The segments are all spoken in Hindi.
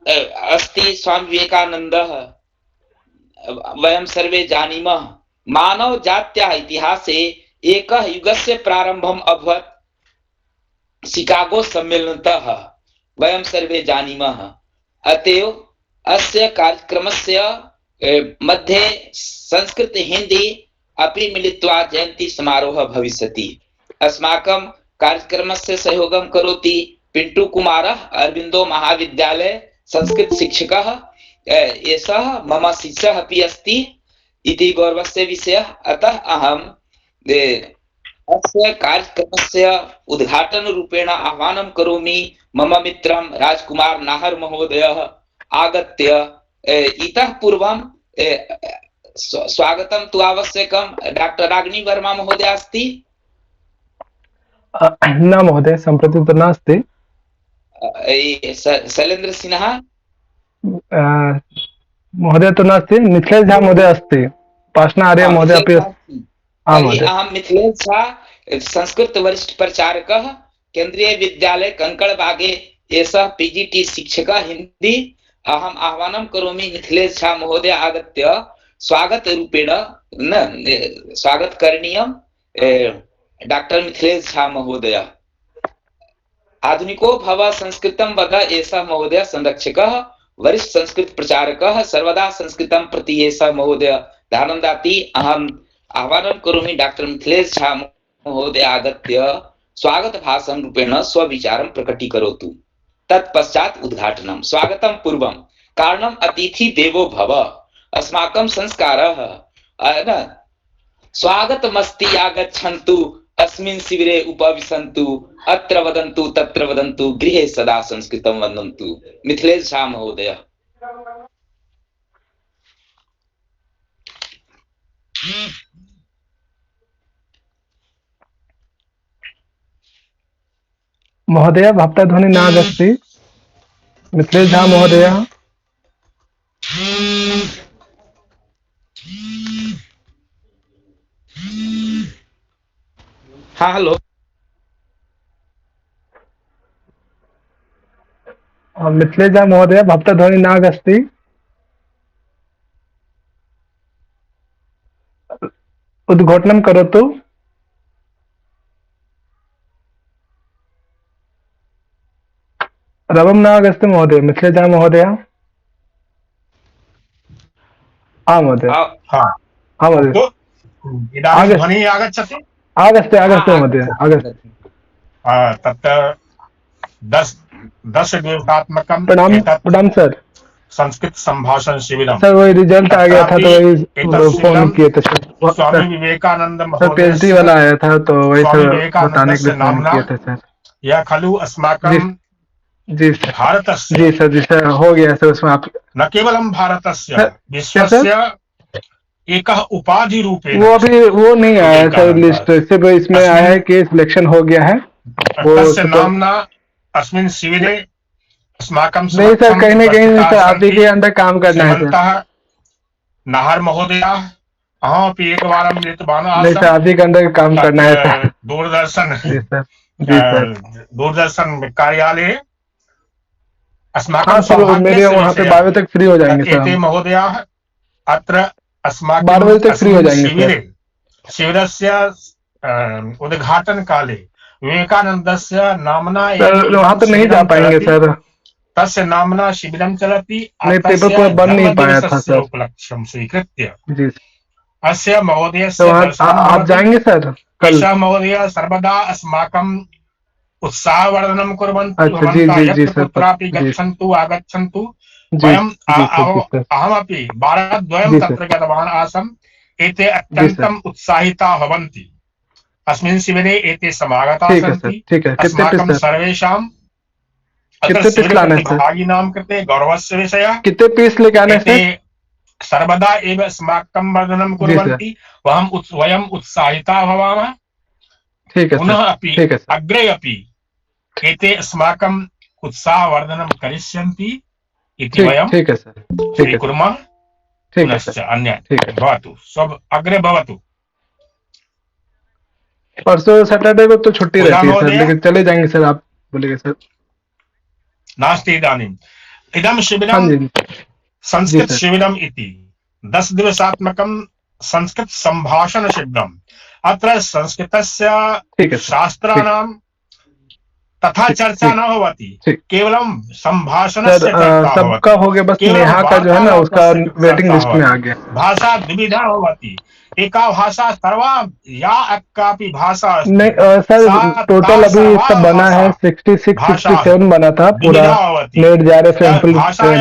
अस्ति स्वामी विवेकानन्दः वयं सर्वे जानीमः मानव जात्याः इतिहासे एकः युगस्य प्रारम्भम् अभवत् शिकागो सम्मेलनतः वयं सर्वे जानीमः। अतएव अस्य कार्यक्रमस्य मध्ये संस्कृत हिंदी अपि मिलित्वा जयन्ती समारोहः भविष्यति। अस्माकं कार्यक्रमस्य सहयोगं करोति पिंटू कुमारः अरविन्दो महाविद्यालय संस्कृत शिक्षकः। एषः मम शिष्यः अपि अस्ति इति गौरवस्य विषयः। अतः अहं अस्य कार्यक्रमस्य उद्घाटन रूपेण आह्वानं करोमि मम मित्रं राजकुमार नाहर महोदयः आगत्य इतः पूर्वं स्वागतं तु आवश्यकं। डॉक्टर रागिनी वर्मा महोदय अस्ति? न महोदय, सम्प्रति तु नास्ति। शैलेन्द्र सिन्हा महोदय तु नास्ति। मिथिलेश झा महोदय अस्ति। पासना आर्य महोदय अपि अस्ति। अहं मिथिलेश झा संस्कृत वरिष्ठ प्रचारकः केंद्रीय विद्यालय कंकड़बागे एषः पीजीटी शिक्षकः हिंदी। अहम् आह्वानं करोमि मिथिलेश झा महोदय आगत्य स्वागत रूपेण स्वागत करणीयं डॉक्टर मिथिलेश झा महोदय। आधुनिको भव संस्कृतं वद एषः महोदय संरक्षकः वरिष्ठ संस्कृत प्रचारकः सर्वदा संस्कृतं प्रति एषः महोदय ध्यानं ददाति। अहम् आह्वानं करोमि डॉक्टर मिथिलेश झा महोदय आगत्य स्वागत भाषण रूपेण स्वविचारं प्रकटीकरोतु। तत्पश्चात् उद्घाटनं। स्वागतं पूर्वं कारणम् अतिथि देवो भव अस्माकं संस्कारः न। स्वागतमस्ति आगच्छन्तु अस्मिन् शिबिरे उपविशन्तु अत्र वदन्तु तत्र वदन्तु गृहे सदा संस्कृतं वदन्तु। मिथिलेश झा महोदय। महोदय भक्तध्वनि नागस्ति। मिथिलेश झा महोदय। हाँ हेलो। मिथिलेश झा महोदय भक्तध्वनि नागस्ति। उद्घाटनं करोतु। रवं नागस्ति महोदय। मिथिलेश झा महोदय। महोदय। महोदय। इदानीं ध्वनिः आगच्छति? आगच्छति महोदय आगच्छति। तत्र 10 दिवसात्मकं प्रणाम सर। संस्कृत संभाषण शिविरम। सर वही रिजल्ट आ गया था तो वही फोन किए थे sir. Swami Vivekananda sir PhD वाला आया था तो वही सर बताने के लिए फोन नाम्ना किए थे सर। यह खलु अस्माकं जी सर। भारतस्य जी सर हो गया सर उसमें आप न केवलं भारतस्य विश्वस्य एक उपाधि रूपेण। वो अभी वो नहीं आया सर लिस्ट, सिर्फ इसमें आया है कि सिलेक्शन हो गया है। तस्य नाम्ना अस्मिन् शिविरे अस्माकं नहीं सर कहीं ना कहीं सर आप ही के अंदर काम करना है सर। नाहर महोदय अहमपि एकवारं मिलितवान् आसम्। नहीं सर आप ही के अंदर काम करना है सर। दूरदर्शन कार्यालये अस्माकं मेरे वहाँ पे 12 बजे तक फ्री हो जाएंगे सर। एते महोदयाः अत्र अस्माकं 12 बजे तक फ्री हो जाएंगे शिविरे शिविरस्य उद्घाटन काले विवेकानन्दस्य नाम्ना वहाँ तो नहीं जा पाएंगे सर। तस्य नाम्ना शिबिरं चलति। नहीं पेपर पूरा बन नहीं पाया था सर। उपलक्ष्यं स्वीकृत्य जी अस्य महोदयस्य तो आप जाएंगे सर कल? एषः महोदय सर्वदा अस्माकं उत्साहवर्धनं कुर्वन्तु। जी कुत्रापि गच्छन्तु आगच्छन्तु। वयम् अहमपि वारद्वयं तत्र गतवान् आसम्। एते अत्यन्तम् उत्साहिताः भवन्ति। अस्मिन् शिबिरे एते समागताः सन्ति। अस्माकं सर्वेषां प्रतिभागिनां कृते गौरवस्य विषयः। कितने पीस लेके आने से सर्वदा एव अस्माकं वर्धनं कुर्वन्ति। वयम् उत्साहिताः भवामः। पुनः अपि अग्रे अपि एते अस्माकम् उत्साहवर्धनं करिष्यन्ति इति वयं स्वीकुर्मः। पुनश्च अन्यत् भवतु सब अग्रे भवतु। परसों सैटरडे को तो छुट्टी रहती है सर, लेकिन चले जाएंगे सर। आप बोलेंगे सर? नास्ति इदानीं इदम शिबिरम संस्कृत शिबिरम इति 10 दिवसात्मकं संस्कृत संभाषण शिबिरम। अत्र संस्कृतस्य शास्त्राणां तथा चर्चा न होती, केवलम संभाषणस्य चर्चा सबका हो गया, बस नेहा का जो है ना उसका वेटिंग लिस्ट में आ गया। भाषा द्विविधा होती, एका भाषा सर्वा या कापि भाषा नहीं सर, टोटल अभी इसका बना है 66-67 बना था पूरा, नेट जा रहे सैंपल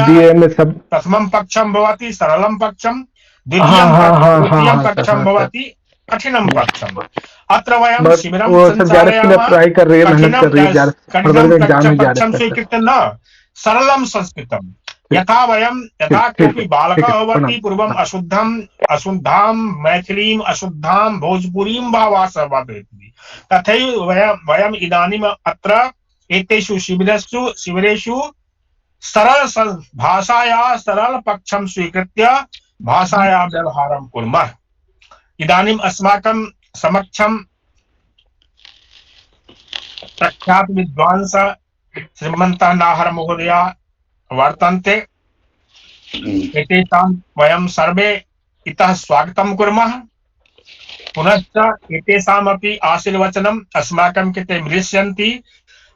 दिए में सब। प्रथमं पक्षम भवति सरलम पक्षम, द्वितीयं पक्षम भवति कठिनम पक्षम। अत्र वयं शिबिरं संचालयामः, ट्राई कर रही है, मेहनत कर रही है, कठिनं पक्षं स्वीकृत्य न सरलं संस्कृतम्। यथा कोऽपि बालकः भवति पूर्वम् अशुद्धां मैथिलीम् अशुद्धां भोजपुरीं वा भाषा वदति, तथैव वयम् इदानीम् अत्र एतेषु शिबिरेषु सरल भाषायाः सरल पक्षं स्वीकृत्य भाषायाः व्यवहारं कुर्मः। इदानीम् अस्माकं समक्षं प्रख्यात विद्वांस श्रीमन्तः नाहर महोदया वर्तन्ते। एतेषां वयं सर्वे इतः स्वागतं कुर्मः। पुनश्च एतेषामपि आशीर्वचनम् अस्माकं कृते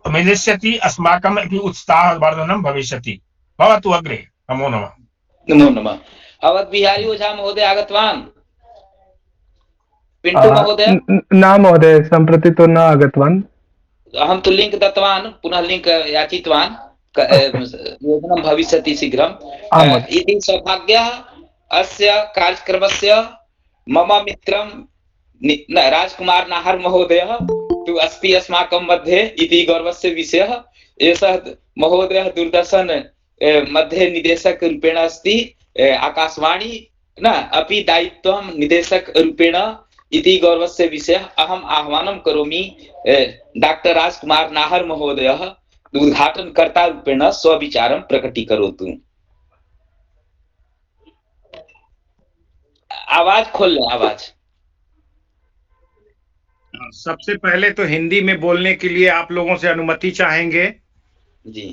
मिलिष्यति, अस्माकम् अपि उत्साहवर्धनं भविष्यति। भवतु अग्रे। नमो नमः। नमो नमः। अवध बिहारी ओझा महोदय आगतवान्? पिंटू महोदय? न महोदय, सम्प्रति तो न आगतवान्। अहं तु लिंक दत्तवान्, पुनः लिंक याचितवान्, योजनं भविष्यति शीघ्रम् इति। सौभाग्यः अस्य कार्यक्रमस्य मम मित्रं राजकुमार नाहर महोदयः तु अस्ति अस्माकं मध्ये इति गौरवस्य विषयः। एषः महोदयः दूरदर्शन मध्ये निदेशक रूपेण अस्ति, आकाशवाणी न अपि दायित्वं निदेशक रूपेण इति गौरवस्य विषयः। अहम् आह्वानं करोमि डॉक्टर राजकुमार नाहर महोदयः उद्घाटनकर्ता रूपेण स्वविचारं प्रकटीकरोतु। आवाज खोल ले, आवाज। सबसे पहले तो हिंदी में बोलने के लिए आप लोगों से अनुमति चाहेंगे जी।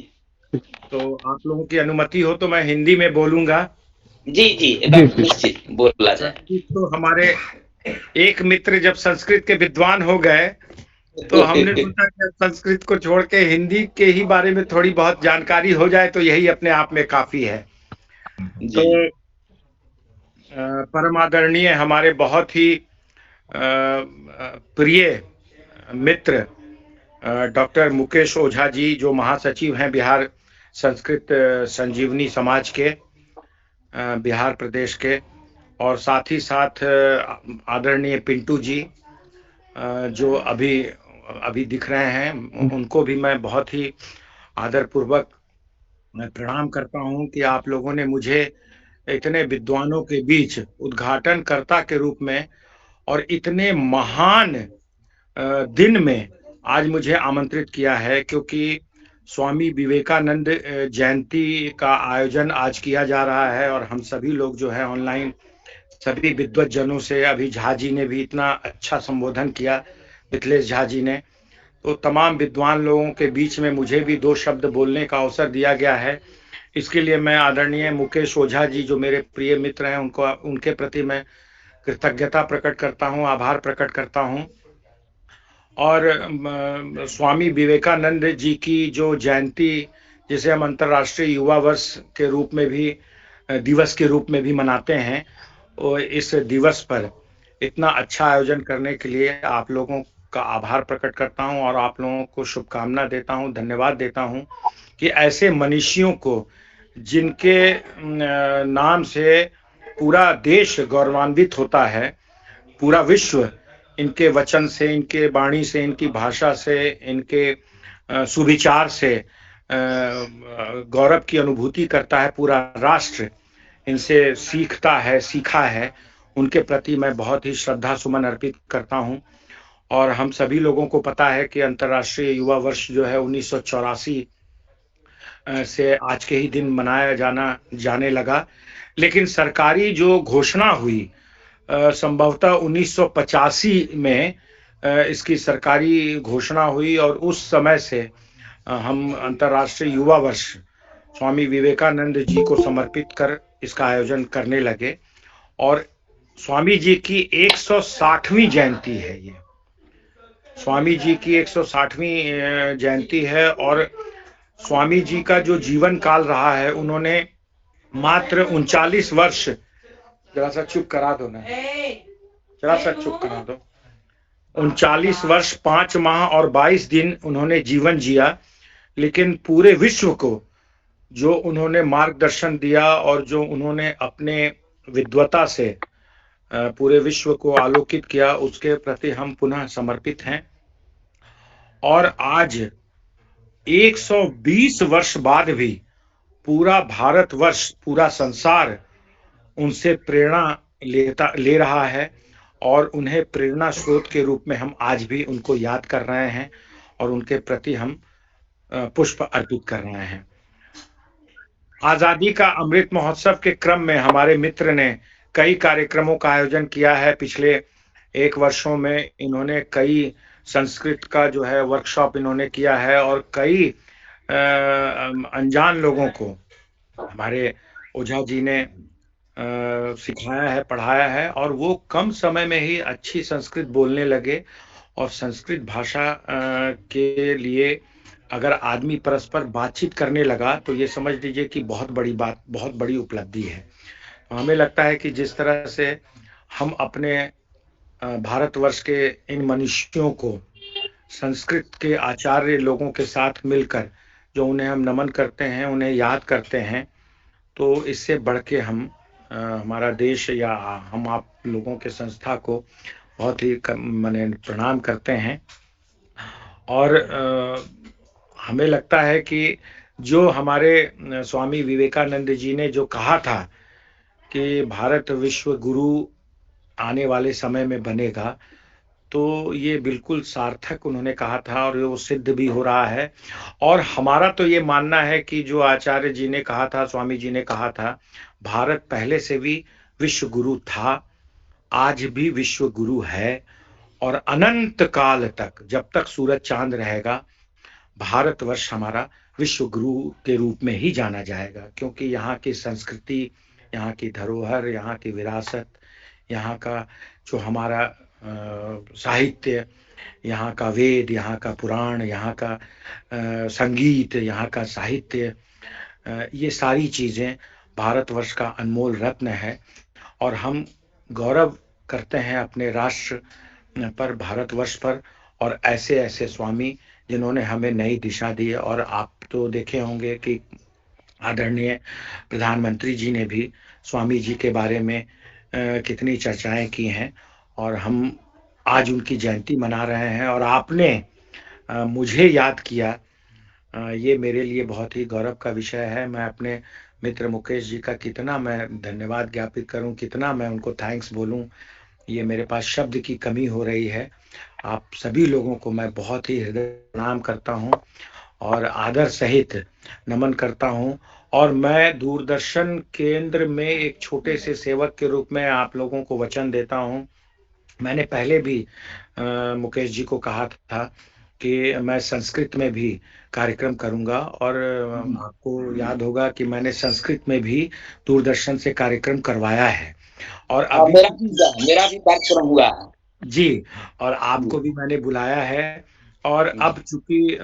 तो आप लोगों की अनुमति हो तो मैं हिंदी में बोलूंगा। जी जी, एकदम निश्चित बोला जाए। तो हमारे एक मित्र जब संस्कृत के विद्वान हो गए तो हमने सोचा कि संस्कृत को छोड़ के हिंदी के ही बारे में थोड़ी बहुत जानकारी हो जाए तो यही अपने आप में काफी है। तो परम आदरणीय हमारे बहुत ही प्रिय मित्र डॉक्टर मुकेश ओझा जी, जो महासचिव हैं बिहार संस्कृत संजीवनी समाज के बिहार प्रदेश के, और साथ ही साथ आदरणीय पिंटू जी जो अभी दिख रहे हैं, उनको भी मैं बहुत ही आदरपूर्वक प्रणाम करता हूं कि आप लोगों ने मुझे इतने विद्वानों के बीच उद्घाटनकर्ता के रूप में और इतने महान दिन में आज मुझे आमंत्रित किया है, क्योंकि स्वामी विवेकानंद जयंती का आयोजन आज किया जा रहा है और हम सभी लोग जो है ऑनलाइन सभी विद्वत जनों से, अभी झा जी ने भी इतना अच्छा संबोधन किया, मिथिलेश झा जी ने, तो तमाम विद्वान लोगों के बीच में मुझे भी 2 शब्द बोलने का अवसर दिया गया है। इसके लिए मैं आदरणीय मुकेश ओझा जी जो मेरे प्रिय मित्र हैं उनके प्रति मैं कृतज्ञता प्रकट करता हूं, आभार प्रकट करता हूं। और स्वामी विवेकानंद जी की जो जयंती, जिसे हम अंतर्राष्ट्रीय युवा वर्ष के रूप में भी दिवस के रूप में भी मनाते हैं, और इस दिवस पर इतना अच्छा आयोजन करने के लिए आप लोगों का आभार प्रकट करता हूं और आप लोगों को शुभकामना देता हूं, धन्यवाद देता हूं कि ऐसे मनीषियों को, जिनके नाम से पूरा देश गौरवान्वित होता है, पूरा विश्व इनके वचन से, इनके वाणी से, इनकी भाषा से, इनके सुविचार से गौरव की अनुभूति करता है, पूरा राष्ट्र इनसे सीखा है, उनके प्रति मैं बहुत ही श्रद्धा सुमन अर्पित करता हूं। और हम सभी लोगों को पता है कि अंतर्राष्ट्रीय युवा वर्ष जो है 1984 से आज के ही दिन मनाया जाने लगा, लेकिन सरकारी जो घोषणा हुई संभवतः 1985 में इसकी सरकारी घोषणा हुई और उस समय से हम अंतर्राष्ट्रीय युवा वर्ष स्वामी विवेकानंद जी को समर्पित कर इसका आयोजन करने लगे। और स्वामी जी की 160वीं जयंती है ये। स्वामी जी की 160वीं जयंती है। और स्वामी जी का जो जीवन काल रहा है, उन्होंने मात्र 39 वर्ष, जरा सा चुप करा दो ना, जरा सा चुप करा दो, 39 वर्ष 5 माह और 22 दिन उन्होंने जीवन जिया। लेकिन पूरे विश्व को जो उन्होंने मार्गदर्शन दिया और जो उन्होंने अपने विद्वता से पूरे विश्व को आलोकित किया, उसके प्रति हम पुनः समर्पित हैं। और आज 120 वर्ष बाद भी पूरा भारतवर्ष, पूरा संसार उनसे प्रेरणा ले रहा है। और उन्हें प्रेरणा स्रोत के रूप में हम आज भी उनको याद कर रहे हैं और उनके प्रति हम पुष्प अर्पित कर रहे हैं। आजादी का अमृत महोत्सव के क्रम में हमारे मित्र ने कई कार्यक्रमों का आयोजन किया है। पिछले 1 वर्षों में इन्होंने कई संस्कृत का जो है वर्कशॉप इन्होंने किया है और कई अनजान लोगों को हमारे ओझा जी ने सिखाया है, पढ़ाया है। और वो कम समय में ही अच्छी संस्कृत बोलने लगे। और संस्कृत भाषा के लिए अगर आदमी परस्पर बातचीत करने लगा तो ये समझ लीजिए कि बहुत बड़ी बात, बहुत बड़ी उपलब्धि है। तो हमें लगता है कि जिस तरह से हम अपने भारतवर्ष के इन मनुष्यों को, संस्कृत के आचार्य लोगों के साथ मिलकर जो उन्हें हम नमन करते हैं, उन्हें याद करते हैं, तो इससे बढ़ के हम हमारा देश या हम आप लोगों के संस्था को बहुत ही माने प्रणाम करते हैं। और हमें लगता है कि जो हमारे स्वामी विवेकानंद जी ने जो कहा था कि भारत विश्व गुरु आने वाले समय में बनेगा, तो ये बिल्कुल सार्थक उन्होंने कहा था और वो सिद्ध भी हो रहा है। और हमारा तो ये मानना है कि जो आचार्य जी ने कहा था, स्वामी जी ने कहा था, भारत पहले से भी विश्व गुरु था, आज भी विश्व गुरु है। और अनंत काल तक, जब तक सूरज चांद रहेगा, भारतवर्ष हमारा विश्व गुरु के रूप में ही जाना जाएगा। क्योंकि यहाँ की संस्कृति, यहाँ की धरोहर, यहाँ की विरासत, यहाँ का जो हमारा साहित्य, यहाँ का वेद, यहाँ का पुराण, यहाँ का संगीत, यहाँ का साहित्य, ये सारी चीज़ें भारतवर्ष का अनमोल रत्न है। और हम गौरव करते हैं अपने राष्ट्र पर, भारतवर्ष पर। और ऐसे ऐसे स्वामी जिन्होंने हमें नई दिशा दी। और आप तो देखे होंगे कि आदरणीय प्रधानमंत्री जी ने भी स्वामी जी के बारे में कितनी चर्चाएं की हैं। और हम आज उनकी जयंती मना रहे हैं और आपने मुझे याद किया, ये मेरे लिए बहुत ही गौरव का विषय है। मैं अपने मित्र मुकेश जी का कितना मैं धन्यवाद ज्ञापित करूं, कितना मैं उनको थैंक्स बोलूं, ये मेरे पास शब्द की कमी हो रही है। आप सभी लोगों को मैं बहुत ही हृदय प्रणाम करता हूं और आदर सहित नमन करता हूं। और मैं दूरदर्शन केंद्र में एक छोटे से सेवक के रूप में आप लोगों को वचन देता हूं। मैंने पहले भी मुकेश जी को कहा था कि मैं संस्कृत में भी कार्यक्रम करूंगा। और आपको याद होगा कि मैंने संस्कृत में भी दूरदर्शन से कार्यक्रम करवाया है। और अभी मेरा भी कार्यक्रम हुआ है जी, और आपको भी मैंने बुलाया है। और अब चूंकि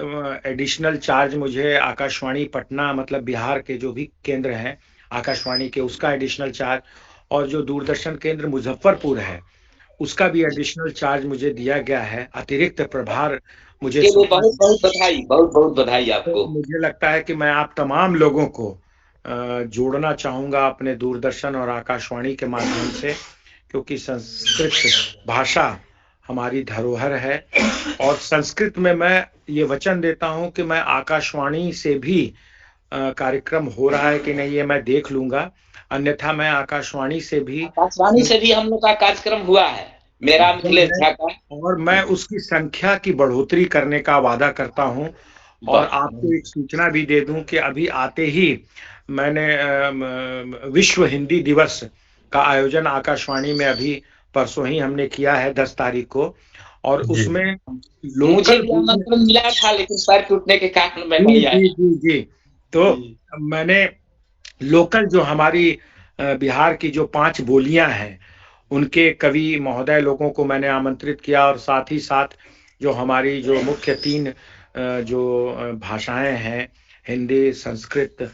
एडिशनल चार्ज मुझे आकाशवाणी पटना, मतलब बिहार के जो भी केंद्र हैं आकाशवाणी के, उसका एडिशनल चार्ज, और जो दूरदर्शन केंद्र मुजफ्फरपुर है उसका भी एडिशनल चार्ज मुझे दिया गया है, अतिरिक्त प्रभार मुझे। बहुत बहुत बधाई, बहुत बहुत बधाई आपको। मुझे लगता है कि मैं आप तमाम लोगों को जोड़ना चाहूंगा अपने दूरदर्शन और आकाशवाणी के माध्यम से, क्योंकि संस्कृत भाषा हमारी धरोहर है। और संस्कृत में मैं ये वचन देता हूं कि मैं आकाशवाणी से भी कार्यक्रम हो रहा है कि नहीं ये मैं देख लूंगा, अन्यथा मैं आकाशवाणी से भी हम लोग का कार्यक्रम हुआ है, मेरा मिथिलेश झा का, और मैं उसकी संख्या की बढ़ोतरी करने का वादा करता हूं। और आपको एक सूचना भी दे दूं कि अभी आते ही मैंने विश्व हिंदी दिवस का आयोजन आकाशवाणी में अभी परसों ही हमने किया है, 10 तारीख को। और उसमें मुझे भी आमंत्रण मिला था, लेकिन पैर टूटने के कारण मैं नहीं आया। जी, तो मैंने लोकल जो हमारी बिहार की जो 5 बोलियां हैं, उनके कवि महोदय लोगों को मैंने आमंत्रित किया, और साथ ही साथ जो हमारी जो मुख्य 3 भाषाएं हैं, हिंदी, संस्कृत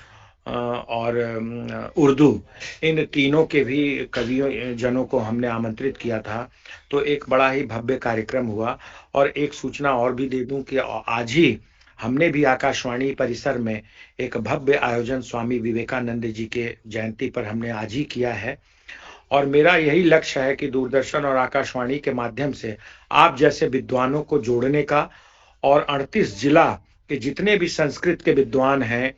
और उर्दू, इन तीनों के भी कवियों जनों को हमने आमंत्रित किया था। तो एक बड़ा ही भव्य कार्यक्रम हुआ। और एक सूचना और भी दे दूं कि आज ही हमने भी आकाशवाणी परिसर में एक भव्य आयोजन स्वामी विवेकानंद जी के जयंती पर हमने आज ही किया है। और मेरा यही लक्ष्य है कि दूरदर्शन और आकाशवाणी के माध्यम से आप जैसे विद्वानों को जोड़ने का, और 38 जिला के जितने भी संस्कृत के विद्वान हैं,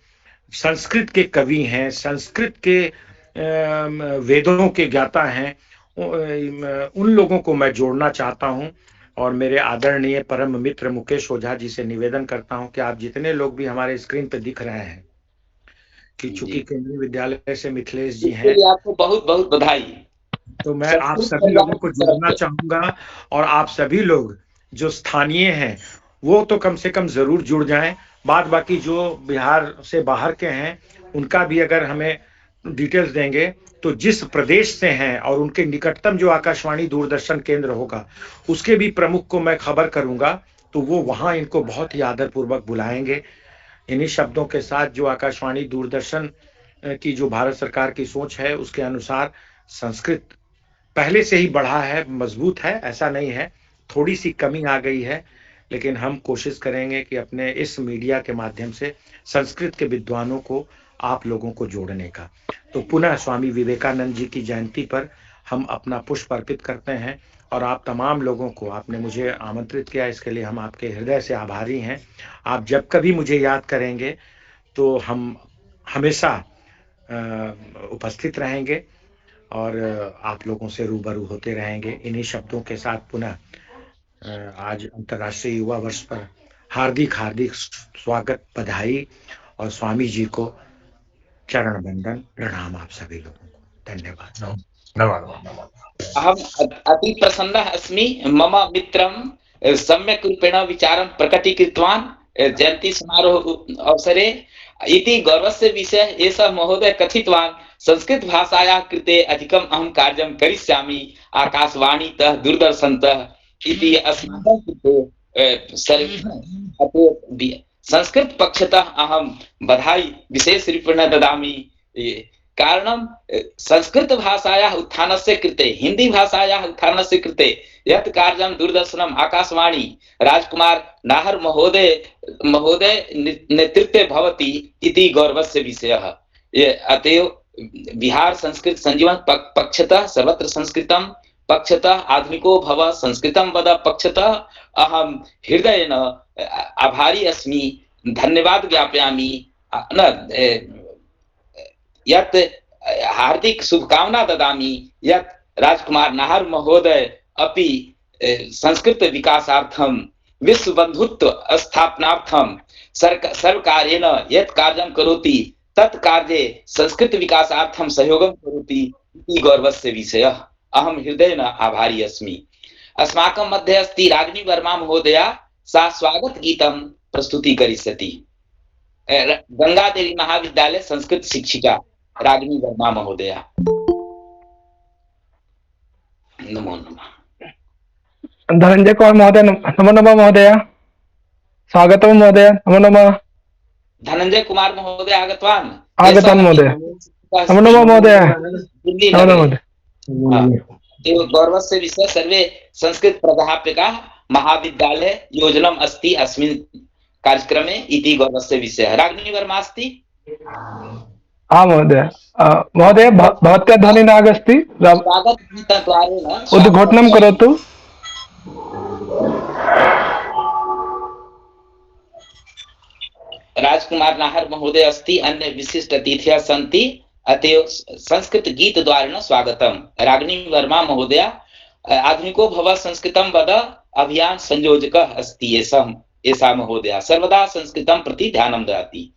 संस्कृत के कवि हैं, संस्कृत के वेदों के ज्ञाता हैं, उन लोगों को मैं जोड़ना चाहता हूं। और मेरे आदरणीय परम मित्र मुकेश ओझा जी से निवेदन करता हूं कि आप जितने लोग भी हमारे स्क्रीन पे दिख रहे हैं, कि चूंकि केंद्रीय विद्यालय से मिथिलेश जी हैं, आपको बहुत बहुत बधाई। तो मैं आप सभी लोगों को जोड़ना चाहूंगा। और आप सभी लोग जो स्थानीय हैं वो तो कम से कम जरूर जुड़ जाएं। बाद बाकी जो बिहार से बाहर के हैं उनका भी अगर हमें डिटेल्स देंगे, तो जिस प्रदेश से हैं और उनके निकटतम जो आकाशवाणी दूरदर्शन केंद्र होगा उसके भी प्रमुख को मैं खबर करूंगा, तो वो वहां इनको बहुत ही आदरपूर्वक बुलाएंगे। इन्हीं शब्दों के साथ, जो आकाशवाणी दूरदर्शन की जो भारत सरकार की सोच है उसके अनुसार संस्कृत पहले से ही बढ़ा है, मजबूत है, ऐसा नहीं है, थोड़ी सी कमी आ गई है, लेकिन हम कोशिश करेंगे कि अपने इस मीडिया के माध्यम से संस्कृत के विद्वानों को, आप लोगों को जोड़ने का। तो पुनः स्वामी विवेकानंद जी की जयंती पर हम अपना पुष्प अर्पित करते हैं। और आप तमाम लोगों को, आपने मुझे आमंत्रित किया, इसके लिए हम आपके हृदय से आभारी हैं। आप जब कभी मुझे याद करेंगे तो हम हमेशा उपस्थित रहेंगे और आप लोगों से रूबरू होते रहेंगे। इन्हीं शब्दों के साथ पुनः आज अंतर्राष्ट्रीय युवा वर्ष पर हार्दिक हार्दिक स्वागत, बधाई, और स्वामी जी को चरण बंदन, प्रणाम आप सभी लोगों को। धन्यवाद। धन्यवाद। अहम अति प्रसन्नः अस्मि। मम मित्रं सम्यक् रूपेण विचारं प्रकटीकृतवान् जयन्ती समारोह अवसरे इति गौरवस्य विषयः एषः महोदय कथितवान् संस्कृत भाषायाः कृते अधिकम् अहं कार्यं करिष्यामि आकाशवाणीतः दूरदर्शनतः इति अस्माकं कृते संस्कृत पक्षतः अहं बधाई विशेषरूपेण ददामि। कारणं संस्कृत भाषायाः उत्थानस्य कृते, हिंदी भाषायाः उत्थानस्य कृते यत् कार्यं दूरदर्शनम् आकाशवाणी राजकुमार नाहर महोदय नेतृत्वे भवति इति गौरवस्य विषयः। अतएव बिहार संस्कृत संजीवन पक्षतः सर्वत्र संस्कृतं पक्षतः आधुनिको भव संस्कृतं वद पक्षतः अहं हृदयेन आभारी अस्मि, धन्यवाद ज्ञापयामि। यत् हार्दिक शुभकामना ददामि यत् राजकुमार नाहर महोदय अपि संस्कृत विकासार्थं विश्व बंधुत्व स्थापनार्थं सर्वकारेण यत् कार्यं करोति तत् कार्ये संस्कृत विकासार्थं सहयोगं करोति इति गौरवस्य विषयः। अहं हृदयेन आभारी अस्मि। अस्माकं मध्ये अस्ति रागिनी वर्मा महोदया, सा स्वागत गीतं प्रस्तुतीकरिष्यति। गंगादेवी महाविद्यालय संस्कृत शिक्षिका रागिनी वर्मा महोदया। नमो नमः। धनंजय कुमार महोदय, नमो नमः महोदय, स्वागतम महोदय, नमो नमः। धनंजय कुमार महोदय आगतवान्। आगतवान् महोदय, नमो नमः महोदय, नमो नमः महोदय। गौरवस्य विषय सर्वे संस्कृत प्राध्यापकाः महाविद्यालय योजनम् अस्ति अस्मिन् कार्यक्रमे इति गौरवस्य विषयः। रागिनी वर्मा अस्ति? हाँ महोदय। महोदय भवत्याः ध्वनिः नागस्ति, उद्घोषणं करोतु। राजकुमार नाहर महोदय अस्ति, अन्य विशिष्ट अतिथयः सन्ति, अतएव संस्कृत गीत द्वारेण स्वागतम्। रागिनी वर्मा महोदया आधुनिको भव संस्कृतं वद अभियान संयोजकः अस्ति। एषा महोदया सर्वदा संस्कृतं प्रति ध्यानं ददाति।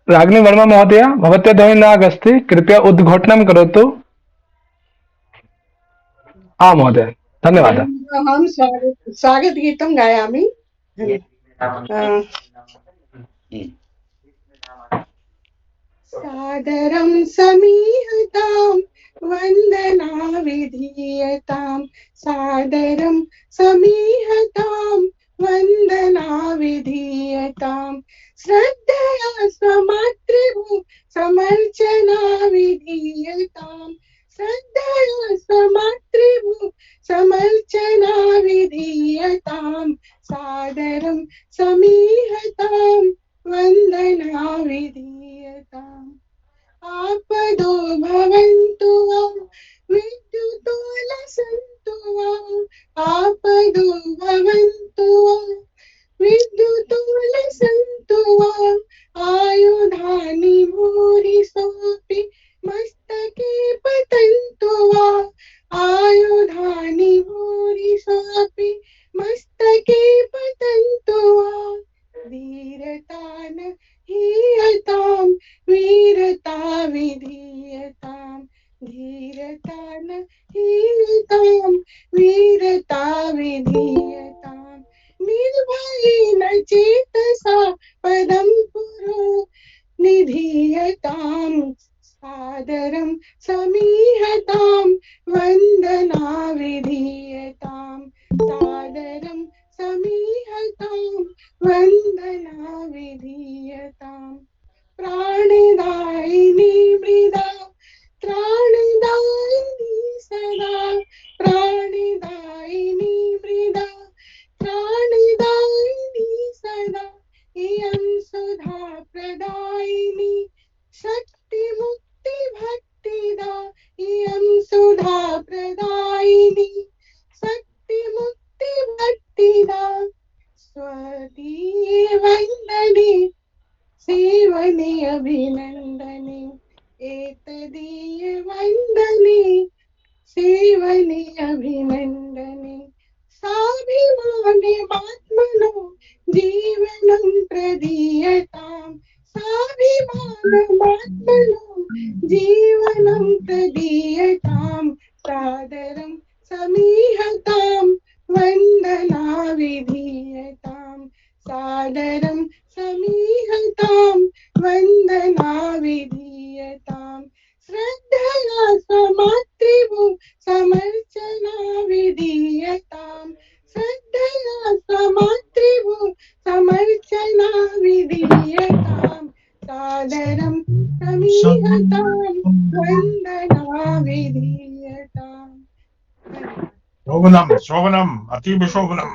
रागिनी वर्मा महोदय, भवत्याः ध्वनिः नागस्ति, कृपया उद्घोषणं करोतु। हाँ महोदय, धन्यवादः। अहं स्वागत गीतं गायामि। सादरं समीहतां वन्दना विधीयतां सादरं समीहतां वन्दना विधीयतां श्रद्धया स्वमातृभूः समर्चना विधीयतां श्रद्धया स्वमातृभूः समर्चना विधीयतां सादरं समीहतां वन्दना विधीयताम् आपदो भवन्तु वा विद्युतो लसन्तु वा आपदो भवन्तु वा विद्युतो लसन्तु वा आयुधानि भूरिसोऽपि मस्तके पतन्तु वा आयुधानि भूरिसोऽपि मस्तके पतन्तु वा वीरतान हीयतां वीरता विधीयतां धीरतान हीयतां वीरता विधीयतां निर्भयेन चेतसा पदं पुरो निधीयतां सादरं समीहतां वन्दना विधीयतां सादरं समीहतां वन्दना विधीयतां प्राणदायिनी मृदा त्राणदायिनी सदा प्राणदायिनी मृदा त्राणदायिनी सदा इयं सुधा प्रदायिनी शक्तिमुक्तिभक्तिदा इयं सुधा प्रदायिनी शक्तिमुक्तिभक्तिदा स्वदीये वन्दने सेवने अभिनन्दने एतदीये वन्दने सेवने अभिनन्दने साभिमानमात्मनो जीवनं प्रदीयतां साभिमानमात्मनो जीवनं प्रदीयतां सादरं समीहतां वन्दना विधीयतां सादरं समीहतां वन्दना विधीयतां श्रद्धया स्वमातृभूः समर्चना विधीयतां श्रद्धया स्वमातृभूः समर्चना विधीयतां सादरं समीहतां वन्दना विधीयताम् शोभनम अतीव शोभनम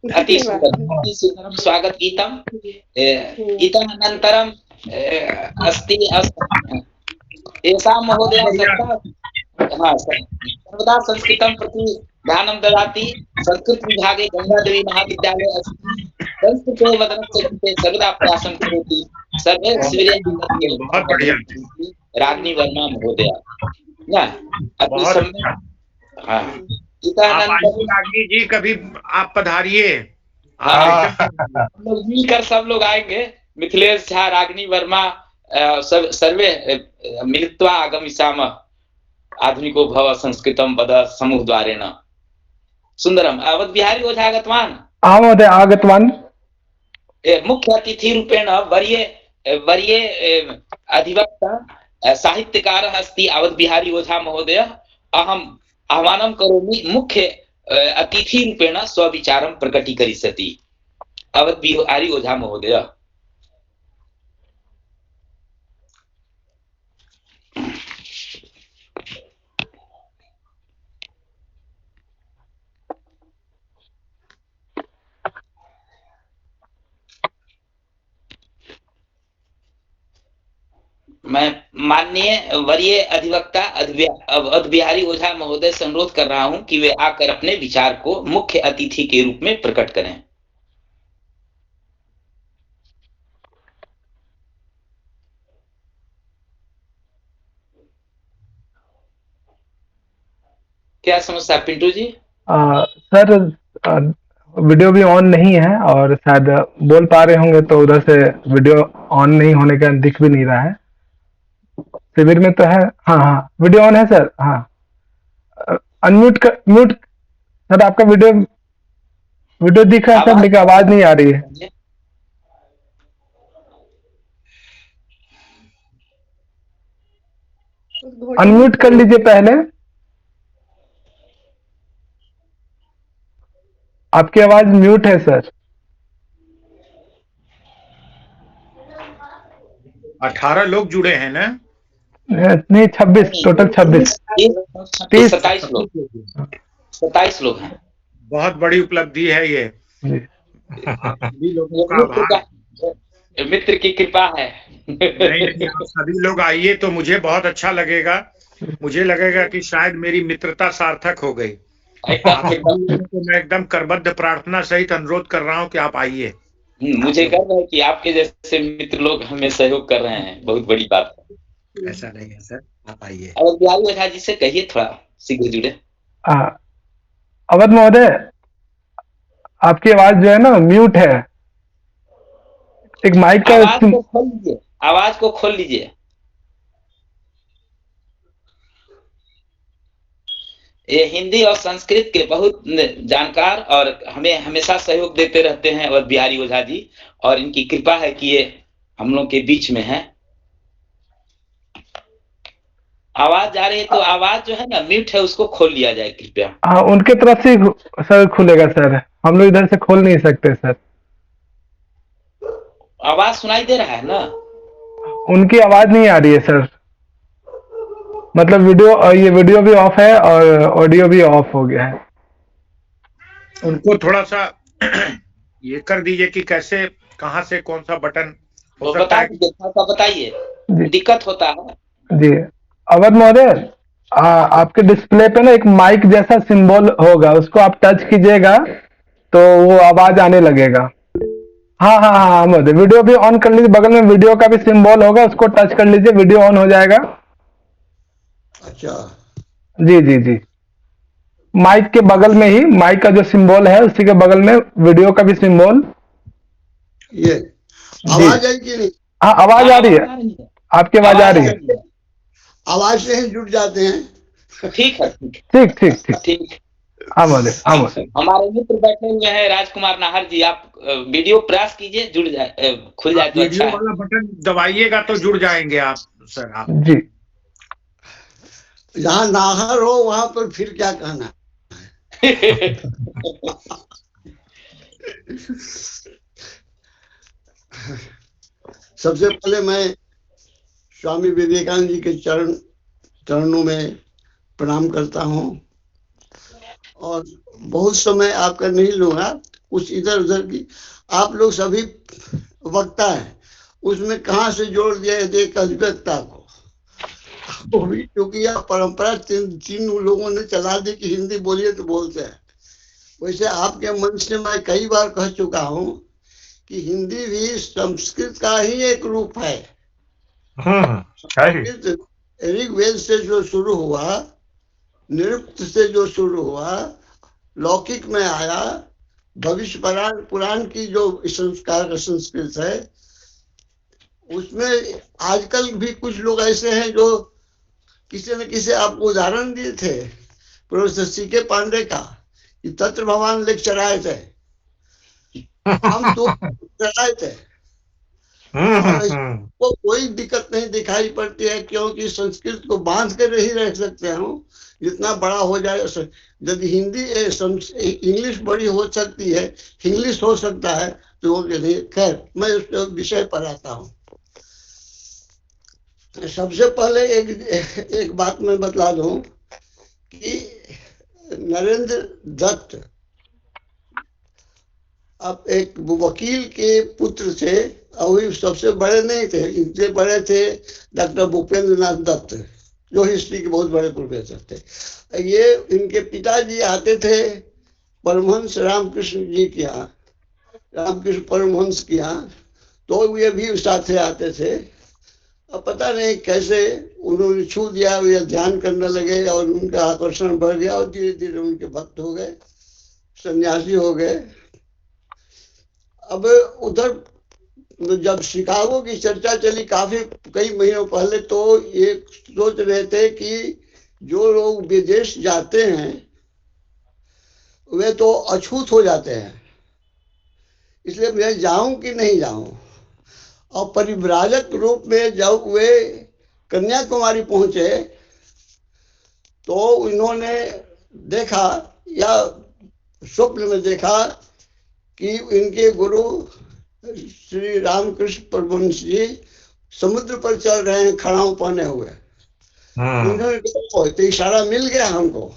अति सुंदरं स्वागत गीतम् इतः अनन्तरं अस्ति एषा महोदय सर्वदा संस्कृतं प्रति ध्यानं ददाति संस्कृत विभागे गंगादेवी महाविद्यालये अस्ति संस्कृते वदनस्य कृते सर्वदा प्रयासं करोति सर्वे रागिनी वर्मा महोदय न अति सम्यक् रागिनी जी कभी आप पधारिए मिलकर सब लोग आएंगे मिथिलेश झा रागिनी वर्मा सर्वे मिलित्वा आगमिष्यामः आधुनिको भव संस्कृतं वद समूह द्वारेण सुन्दरम् अवध बिहारी ओझा आगतवान् महोदय आगतवान् मुख्य अतिथि रूपेण वर्ये अधिवक्ता साहित्यकारः अस्ति अवध बिहारी ओझा महोदय अहम् आह्वानं करोमि मुख्य अतिथि रूपेण स्वविचारं प्रकटीकरिष्यति अवध बिहारी ओझा महोदय मैं माननीय वरीय अधिवक्ता अवध बिहारी ओझा महोदय से अनुरोध कर रहा हूं कि वे आकर अपने विचार को मुख्य अतिथि के रूप में प्रकट करें। क्या समस्या पिंटू जी? सर वीडियो भी ऑन नहीं है और शायद बोल पा रहे होंगे तो उधर से वीडियो ऑन नहीं होने का दिख भी नहीं रहा है। शिविर में तो है, हाँ वीडियो ऑन है सर। हाँ म्यूट सर, आपका वीडियो दिख रहा है सर, लेकिन आवाज नहीं आ रही है। उस घोड़े अनम्यूट कर लीजिए पहले। आपकी आवाज म्यूट है सर। 18 लोग जुड़े हैं ना? नहीं 26, टोटल 26। 30। 27 लोग, 27 लोग हैं। बहुत बड़ी उपलब्धि है ये। जी। सभी लोगों ये का आभार। मित्र की कृपा है। नहीं, आप सभी लोग आइए तो मुझे बहुत अच्छा लगेगा। मुझे लगेगा कि शायद मेरी मित्रता सार्थक हो गई। आप सभी लोगों को मैं एकदम करबद्ध प्रार्थना सहित अनुरोध कर रहा हूँ कि आप आइए। मुझे गर्व है कि आपके जैसे मित्र लोग हमें सहयोग कर रहे हैं, बहुत बड़ी बात है। ऐसा नहीं है सर, आप आइए। और बिहारी ओझा जी से कहिए थोड़ा शीघ्र जुड़े। अवध महोदय, आपकी आवाज जो है ना म्यूट है। एक माइक का आवाज को खोल लीजिए, आवाज को खोल लीजिए। ये हिंदी और संस्कृत के बहुत जानकार और हमें हमेशा सहयोग देते रहते हैं अवध बिहारी ओझा जी, और इनकी कृपा है कि ये हम लोग के बीच में है। आवाज जा रही है तो आवाज जो है ना म्यूट है, उसको खोल लिया जाए कृपया। हाँ, उनके तरफ से सर खुलेगा सर, हम लोग इधर से खोल नहीं सकते सर। आवाज सुनाई दे रहा है ना? उनकी आवाज नहीं आ रही है सर। मतलब वीडियो, ये वीडियो भी ऑफ है और ऑडियो भी ऑफ हो गया है। उनको थोड़ा सा ये कर दीजिए कि कैसे, कहाँ से कौन सा बटन हो वो सकता बता है। दीजिए, थोड़ा सा बताइए, जी दिक्कत होता है। जी। अवध महोदय, आपके डिस्प्ले पे ना एक माइक जैसा सिंबल होगा, उसको आप टच कीजिएगा तो वो आवाज आने लगेगा। हाँ हाँ हाँ महोदय, वीडियो भी ऑन कर लीजिए, बगल में वीडियो का भी सिंबल होगा, उसको टच कर लीजिए, वीडियो ऑन हो जाएगा। अच्छा, जी जी जी। माइक के बगल में ही, माइक का जो सिंबल है उसी के बगल में वीडियो का भी सिंबल। ये आवाज आई कि नहीं? हाँ, आवाज आ रही है, आपकी आवाज आ रही है। आवाज से ही जुट जाते हैं। ठीक है, ठीक ठीक ठीक। ठीक। हाँ महोदय, हाँ महोदय। हमारे मित्र बैठे हुए हैं राजकुमार नाहर जी, आप वीडियो प्रयास कीजिए, जुड़ जाए, खुल जाए तो अच्छा वीडियो है। वाला बटन दबाइएगा तो जुड़ जाएंगे आप सर। आप जी। जहाँ नाहर हो वहां पर फिर क्या कहना। सबसे पहले मैं स्वामी विवेकानंद जी के चरणों में प्रणाम करता हूँ, और बहुत समय आपका नहीं लूंगा, कुछ इधर उधर की आप लोग सभी वक्ता है, उसमें कहाँ से जोड़ दिया एक अधिवक्ता को, वो भी क्योंकि यह परंपरा तीन लोगों ने चला दी कि हिंदी बोलिए तो बोलते हैं। वैसे आपके मन से मैं कई बार कह चुका हूँ कि हिंदी भी संस्कृत का ही एक रूप है। ऋग्वेद से जो शुरू हुआ, निरुक्त से जो शुरू हुआ, लौकिक में आया, भविष्य पुराण की जो संस्कार का संस्कृत है, उसमें आजकल भी कुछ लोग ऐसे हैं जो किसी न किसी आपको उदाहरण दिए थे प्रोफेसर सीके पांडे का, कि तत्र भगवान लेक्चर आए थे, हम तो चलाए थे, और को कोई दिक्कत नहीं दिखाई पड़ती है, क्योंकि संस्कृत को बांध कर ही रह सकते हैं। जितना बड़ा हो जाए, यदि हिंदी इंग्लिश बड़ी हो सकती है, इंग्लिश हो सकता है, तो खैर मैं उस विषय पर आता हूँ। सबसे पहले एक बात मैं बतला दूं कि नरेंद्र दत्त अब एक वकील के पुत्र थे, और सबसे बड़े नहीं थे, इनसे बड़े थे डॉक्टर भूपेंद्र नाथ दत्त, जो हिस्ट्री के बहुत बड़े प्रोफेसर थे। ये इनके पिताजी आते थे परमहंस रामकृष्ण जी के यहाँ, रामकृष्ण परमहंस के यहाँ, तो ये भी साथ आते थे। अब पता नहीं कैसे उन्होंने छू दिया, या ध्यान करने लगे और उनका आकर्षण बढ़ गया, और धीरे धीरे उनके भक्त हो गए, सन्यासी हो गए। अब उधर जब शिकागो की चर्चा चली कई महीनों पहले, तो ये सोच रहे थे कि जो लोग विदेश जाते हैं वे तो अछूत हो जाते हैं, इसलिए मैं जाऊं कि नहीं जाऊं। और परिव्राजक रूप में जब वे कन्याकुमारी पहुंचे तो इन्होंने देखा या स्वप्न में देखा कि इनके गुरु श्री रामकृष्ण परमहंस जी समुद्र पर चल रहे हैं खड़ाऊ पहने हुए। उन्होंने कहा तो इशारा मिल गया हमको,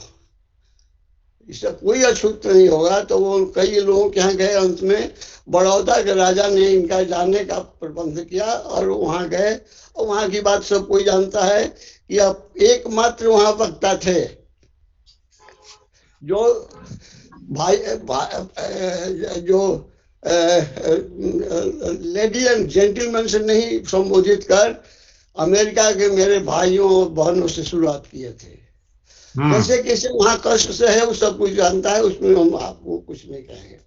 इससे कोई अछूत नहीं होगा। तो वो कई लोगों के यहाँ गए, अंत में बड़ौदा के राजा ने इनका जाने का प्रबंध किया और वहां गए। और वहां की बात सब कोई जानता है कि अब एकमात्र वहां वक्ता थे जो जो लेडी एंड जेंटलमैन से नहीं संबोधित कर अमेरिका के मेरे भाइयों और बहनों से शुरुआत किए थे। कैसे कैसे वहां कष्ट से है वो सब कुछ जानता है, उसमें हम आपको कुछ नहीं कहेंगे।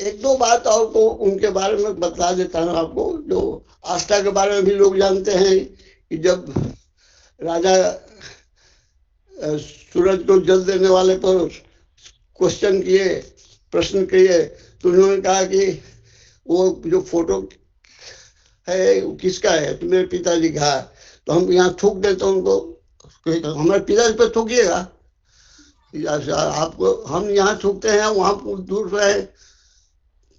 एक दो बात और को उनके बारे में बता देता हूँ आपको। जो आस्था के बारे में भी लोग जानते हैं कि जब राजा सूरज को जल देने वाले पर क्वेश्चन किए, प्रश्न किए, तो उन्होंने कहा कि वो जो फोटो है वो किसका है, तो मेरे पिताजी का। तो हम यहाँ थूक देते उनको, हमारे पिताजी पे थूकिएगा, आपको हम यहाँ थूकते हैं, वहां दूर पे है,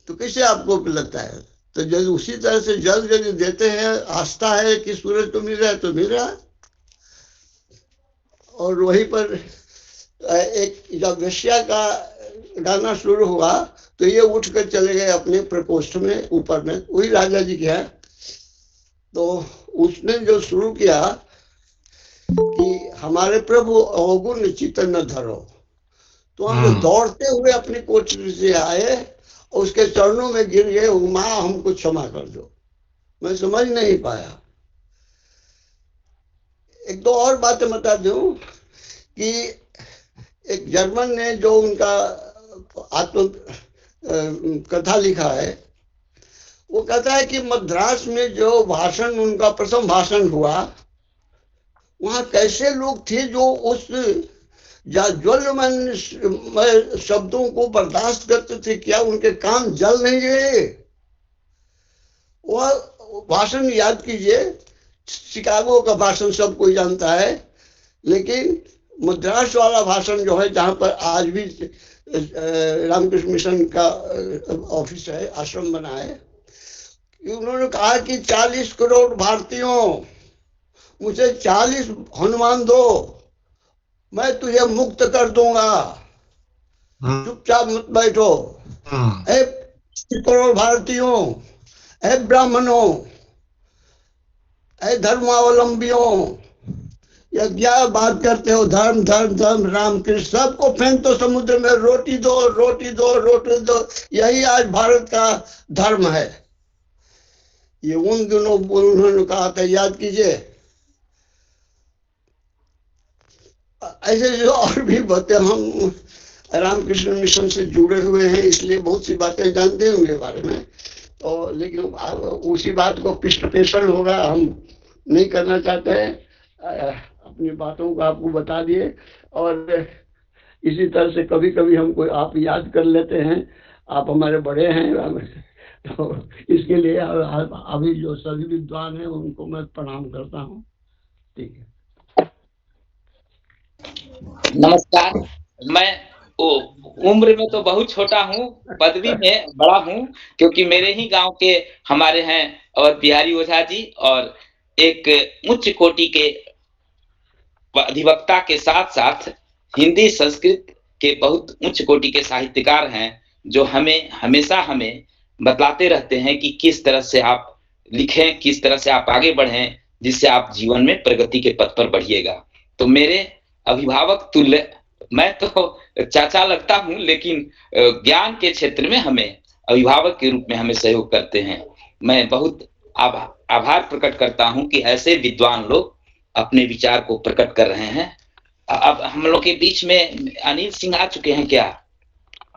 तो कैसे आपको लगता है। तो जब उसी तरह से जल यदि देते हैं, आस्था है कि सूरज को मिल रहा है तो मिल रहा है। और वहीं पर एक जब वेश्या का गाना शुरू हुआ तो ये उठ कर चले गए अपने प्रकोष्ठ में ऊपर में, वही राजा जी के हैं। तो उसने जो शुरू किया कि हमारे प्रभु अवगुण चित्तन न धरो, तो हम दौड़ते हुए अपनी कोठरी से आए और उसके चरणों में गिर गए, माँ हमको क्षमा कर दो। मैं समझ नहीं पाया। एक दो और बातें बता दूं कि एक जर्मन ने जो उनका आत्म कथा लिखा है, वो कहता है कि मद्रास में जो भाषण उनका प्रथम भाषण हुआ, वहां कैसे लोग थे जो उस ज्वलमान शब्दों को बर्दाश्त करते थे। क्या उनके कान जल नहीं गए। वह भाषण याद कीजिए, शिकागो का भाषण सब कोई जानता है, लेकिन मद्रास वाला भाषण जो है, जहां पर आज भी रामकृष्ण मिशन का ऑफिस है, आश्रम बना है, उन्होंने कहा कि 40 करोड़ भारतीयों, मुझे 40 हनुमान दो, मैं तुझे मुक्त कर दूंगा, चुपचाप मत बैठो। ऐ करोड़ भारतीयों, ऐ ब्राह्मणों, ऐ धर्मावलंबियों, या क्या बात करते हो, धर्म धर्म धर्म, राम कृष्ण, सबको फेंक दो समुद्र में, रोटी दो रोटी दो रोटी दो, यही आज भारत का धर्म है। ये उन दिनों उन्होंने कहा था, याद कीजिए। ऐसे जो और भी बातें, हम रामकृष्ण मिशन से जुड़े हुए हैं इसलिए बहुत सी बातें जानते हैं उनके बारे में। तो लेकिन उसी बात को पृष्ठ पेशन होगा, हम नहीं करना चाहते हैं। अपनी बातों को आपको बता दिए, और इसी तरह से कभी कभी हमको आप याद कर लेते हैं, आप हमारे बड़े हैं, तो इसके लिए अभी जो सभी विद्वान हैं उनको मैं प्रणाम करता हूँ। ठीक है, नमस्कार। मैं उम्र में तो बहुत छोटा हूँ, पदवी में बड़ा हूँ, क्योंकि मेरे ही गांव के हमारे हैं और बिहारी ओझा जी, और एक उच्च कोटि के अधिवक्ता के साथ साथ हिंदी संस्कृत के बहुत उच्च कोटि के साहित्यकार हैं, जो हमें हमेशा हमें बतलाते रहते हैं कि किस तरह से आप लिखें, किस तरह से आप आगे बढ़ें, जिससे आप जीवन में प्रगति के पथ पर बढ़िएगा। तो मेरे अभिभावक तुल्य, मैं तो चाचा लगता हूं, लेकिन ज्ञान के क्षेत्र में हमें अभिभावक के रूप में हमें सहयोग करते हैं। मैं बहुत आभार प्रकट करता हूं कि ऐसे विद्वान लोग अपने विचार को प्रकट कर रहे हैं। अब हम लोग के बीच में अनिल सिंह आ चुके हैं क्या?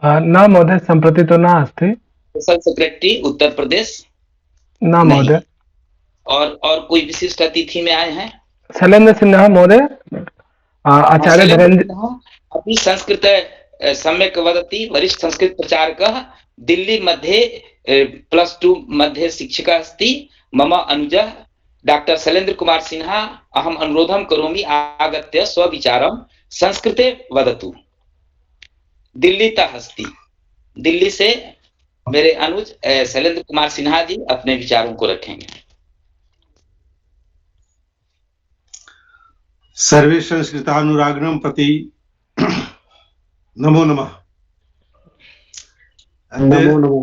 न महोदय, संप्रति तो न अस्ति। Social secretary Uttar Pradesh? न महोदय। और कोई विशिष्ट अतिथि में आए हैं? शैलेंद्र सिन्हा महोदय, आचार्य धनंजय। अपनी संस्कृत सम्यक वदति, वरिष्ठ संस्कृत प्रचारकः, दिल्ली मध्ये +2 मध्ये शिक्षकः अस्ति। मम अनुजः डॉक्टर शैलेंद्र कुमार सिन्हा अहम अनुरोधं करोमि आगत्य स्वविचारं संस्कृते वदतु। दिल्लीतः अस्ति, दिल्ली से मेरे अनुज शैलेंद्र कुमार सिन्हा जी अपने विचारों को रखेंगे। सर्वे संस्कृतानुरागिणं प्रति नमो नमः। नमो नमो।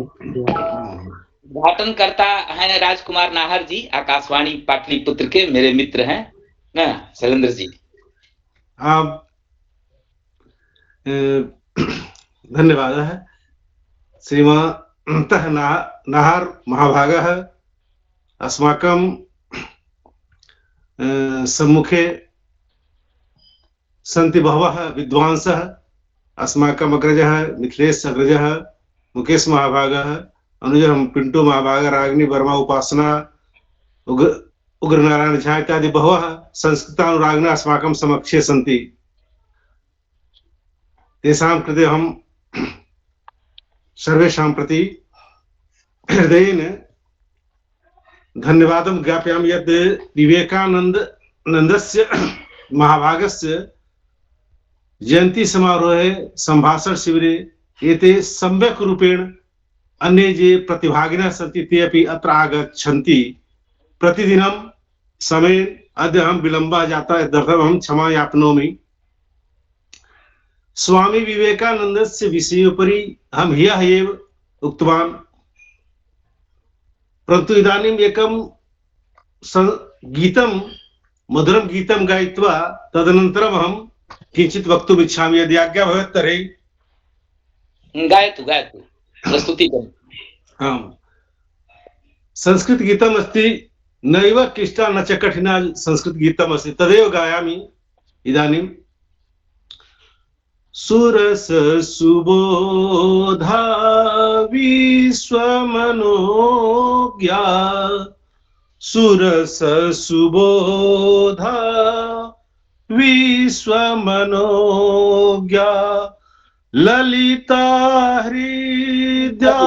उद्घाटन करता है राजकुमार नाहर जी, आकाशवाणी पाटलिपुत्र के मेरे मित्र हैं ना शैलेंद्र जी। आप धन्यवादः। श्रीमन्तः नाहर महाभागः अस्माकं सम्मुखे सन्ति बहवः विद्वांसः। अस्माकम् अग्रजः मिथिलेश अग्रजः, मुकेश महाभागः, अनुजः पिंटू महाभागः, रागिनी वर्मा उपासना, उग्रनारायण झा इत्यादि बहवः संस्कृतानुरागिणः अस्माकं समक्षे सन्ति। तेषां कृते अहं सर्वेषां प्रति हृदयेन धन्यवादं ज्ञापयामि यत् विवेकानन्दस्य महाभागस्य जयंती समारोहे संभाषण शिविरे एते सम्यक् रूपेण अन्ये ये प्रतिभागिनः सन्ति ते अपि अत्र आगच्छन्ति। प्रतिदिनं समये अद्य अहं विलम्बः जातः, तदर्थम् अहं क्षमा यापनोमि। स्वामी विवेकानन्दस्य विषयोपरि अहं ह्यः एव उक्तवान्, परन्तु इदानीम् एकं गीतं, मधुरं गीतं गायित्वा तदनन्तरम् अहं किंचित वक्तुम् इच्छामि, यदि आज्ञा भवेत् तर्हि। गायतु गायतु, प्रस्तुति करोतु। आम्, संस्कृत गीतम् अस्ति, नैव क्लिष्टा न च कठिना, संस्कृत गीतम् अस्ति, तदेव गायामि इदानीं। सुरस सुबोधा विश्वमनोज्ञा, सुरस सुबोधा विश्वमनोज्ञा, ललिता हृदया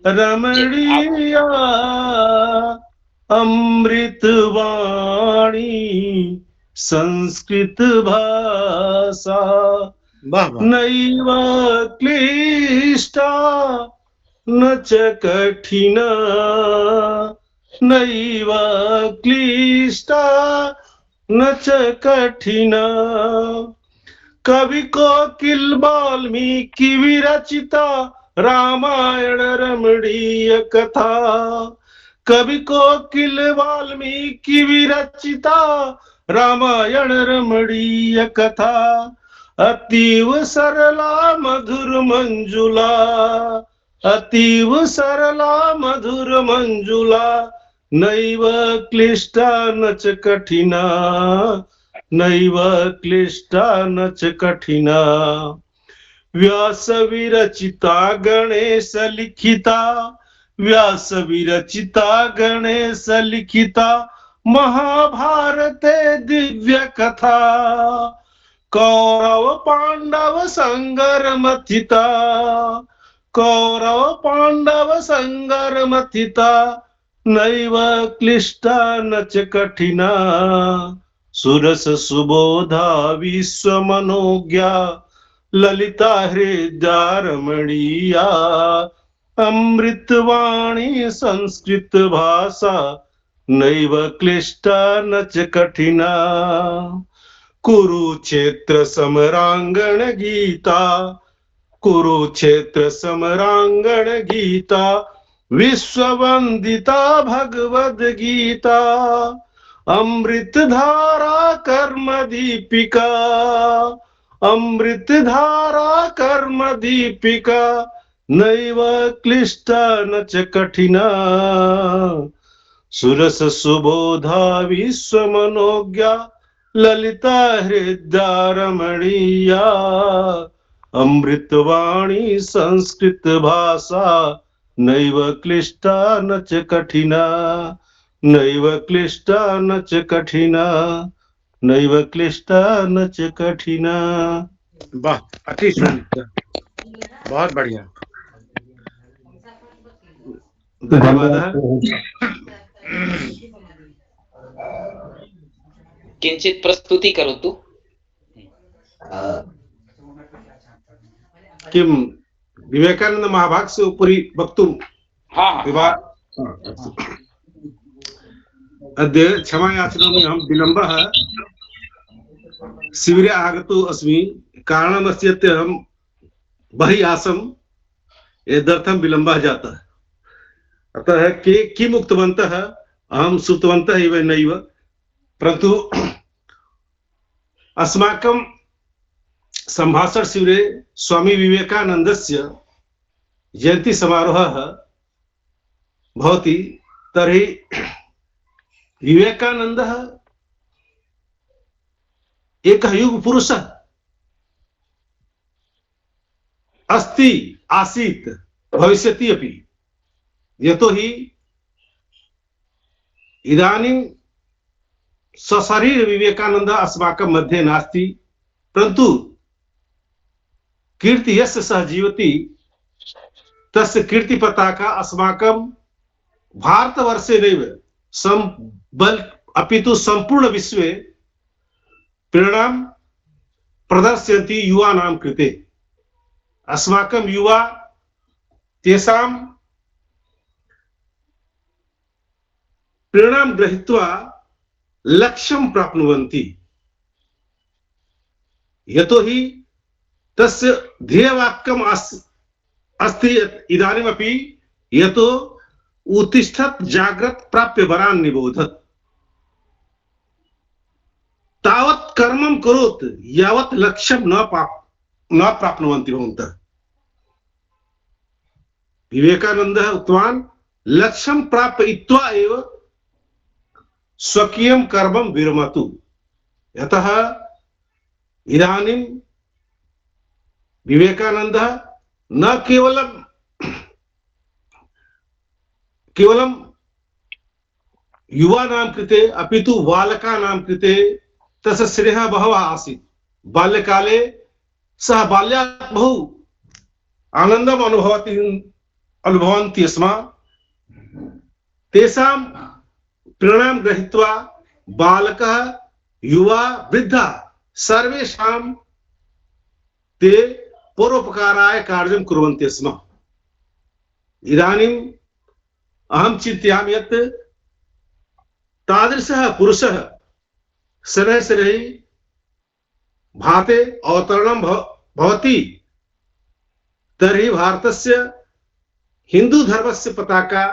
रमणीया, अमृतवाणी संस्कृत भाषा, नैव क्लिष्टा न च कठिना, नैव क्लिष्टा न च कठिना। कवि कोकिल वाल्मीकि विरचिता रामायण रमणीय कथा, कवि कोकिल वाल्मीकि विरचिता रामायण रमणीय कथा, अतीव सरला मधुर मंजुला, अतीव सरला मधुर मंजुला, नैव क्लिष्टा न च कठिना, नैव क्लिष्टा न च कठिना। व्यास विरचिता गणेश लिखिता, व्यास विरचिता गणेश लिखिता, महाभारते दिव्य कथा, कौरव पांडव संगरमथिता, कौरव पांडव संगरमथिता, नैव क्लिष्टा न च कठिना। सुरस सुबोधा विश्वमनोज्ञा, ललिता हृदया रमणीया, अमृतवाणी संस्कृत भाषा, नैव क्लिष्टा न च कठिना। कुरुक्षेत्र समरांगण गीता, कुरुक्षेत्र समरांगण गीता, विश्ववंदिता भगवद गीता, अमृत धारा कर्म दीपिका, अमृत धारा कर्म दीपिका, नैव क्लिष्टा न च कठिना। सुरस सुबोधा विश्वमनोज्ञा, ललिता हृदया रमणीया, अमृतवाणी संस्कृत भाषा, नैव क्लिष्टा न च कठिना, नैव क्लिष्टा न च कठिना, नैव क्लिष्टा न च कठिना। वाह, अति सुंदर, बहुत बढ़िया, धन्यवाद। किञ्चित् प्रस्तुति करोतु। किं विवेकानंद महाभागस्य उपरि वक्तुं हाँ। अद्य क्षमा याचयामि, अहं विलम्बः शिबिरे आगतो अस्मि। कारणमस्ति यत् अहं बहिः आसम्, एतदर्थं विलम्बः जातः। अतः के किम् उक्तवन्तः अहं श्रुतवन्तः एव नैव, परन्तु अस्माकं सम्भाषण शिबिरे स्वामी विवेकानन्दस्य जयन्ती समारोहः भवति। तर्हि विवेकानन्दः एकः युगपुरुषः अस्ति, आसीत्, भविष्यति अपि। यतोहि इदानीं सशरीर विवेकानन्दः अस्माकं मध्ये नास्ति, परन्तु कीर्ति यस्य सः जीवति तस्य कीर्तिपताका अस्माकं भारतवर्षे नैव अपितु संपूर्ण विश्वे प्रेरणां प्रदर्शयन्ति युवानां कृते। अस्माकं युवा तेषां प्रेरणां गृहीत्वा लक्ष्यं प्राप्नुवन्ति। यतोहि तस्य ध्येयवाक्यम् अस्ति इदानीमपि, यतो उत्तिष्ठत् जाग्रत् प्राप्य वरान् निबोधत्। तावत् कर्मं करोत् यावत् लक्ष्यं न प्राप्नुवन्ति भवन्तः। विवेकानन्दः उक्तवान्, लक्ष्यं प्रापयित्वा एव स्वकीयं कर्मं विरमतु। यतः इदानीं विवेकानन्दः न केवलं युवानां कृते अपितु बालकानां कृते तस्य स्नेहः बहवः आसीत्। बाल्यकाले सः बाल्यात् बहु आनन्दम् अनुभवन्ति स्म। तेषां प्रेरणां गृहीत्वा बालकः, युवा, वृद्धः सर्वेषां ते परोपकाराय कार्यं कुर्वन्ति स्म। इदानीम् अहं चिन्तयामि यत् तादृशः पुरुषः शनैः शनैः भारते अवतरणं भवति, तर्हि भारतस्य हिन्दूधर्मस्य पताका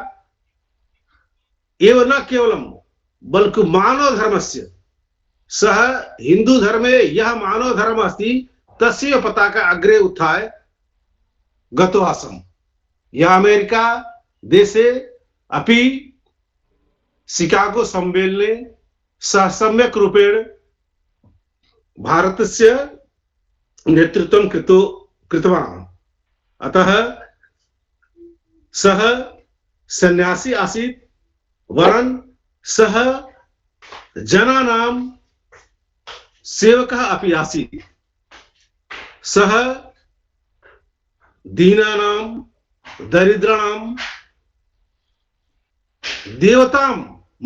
एव न केवलं बल्कि मानवधर्मस्य, सः हिन्दूधर्मे यः मानवधर्मः अस्ति तस्य पताका अग्रे उत्थाय गतो आसम्। यः अमेरिका देशे अपि शिकागो सम्मेलने सः सम्यक् रूपेण भारतस्य नेतृत्वं कृतवान्। अतः सः सन्यासी आसीत्, वरन् सः जनानां सेवकः अपि आसीत्। सः दीनानां, दरिद्राणां देवतां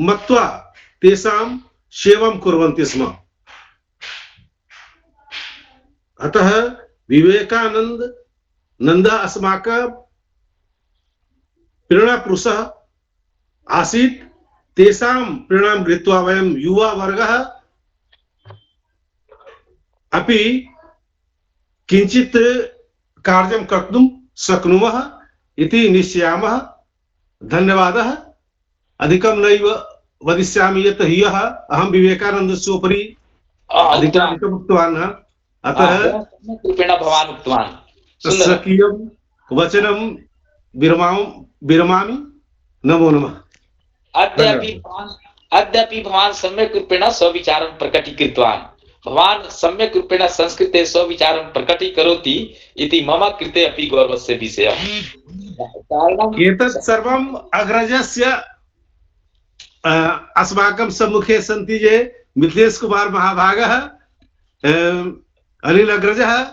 मत्वा तेषां सेवां कुर्वन्ति स्म। अतः विवेकानन्दः अस्माकं प्रेरणापुरुषः आसीत्। तेषां प्रेरणां गृहीत्वा वयं युवा वर्गः अपि किञ्चित् कार्यं कर्तुं शक्नुमः इति निश्चयामः। धन्यवादः। अधिकं नैव वदिष्यामि, यत् ह्यः अहं विवेकानन्दस्य उपरि अधिकम् उक्तवान्, अतः रूपेण भवान् उक्तवान्। स्वकीयं वचनं विरमामि। नमो नमः। अद्यापि भवान् सम्यक् रूपेण स्वविचारं प्रकटीकृतवान्। भवान् सम्यक् रूपेण संस्कृते स्वविचारं प्रकटीकरोति इति मम कृते अपि गौरवस्य विषयः। एतत् सर्वम् अग्रजस्य अस्माकं सम्मुखे सन्ति ये मिथिलेश कुमार महाभागः, अनिल अग्रजः,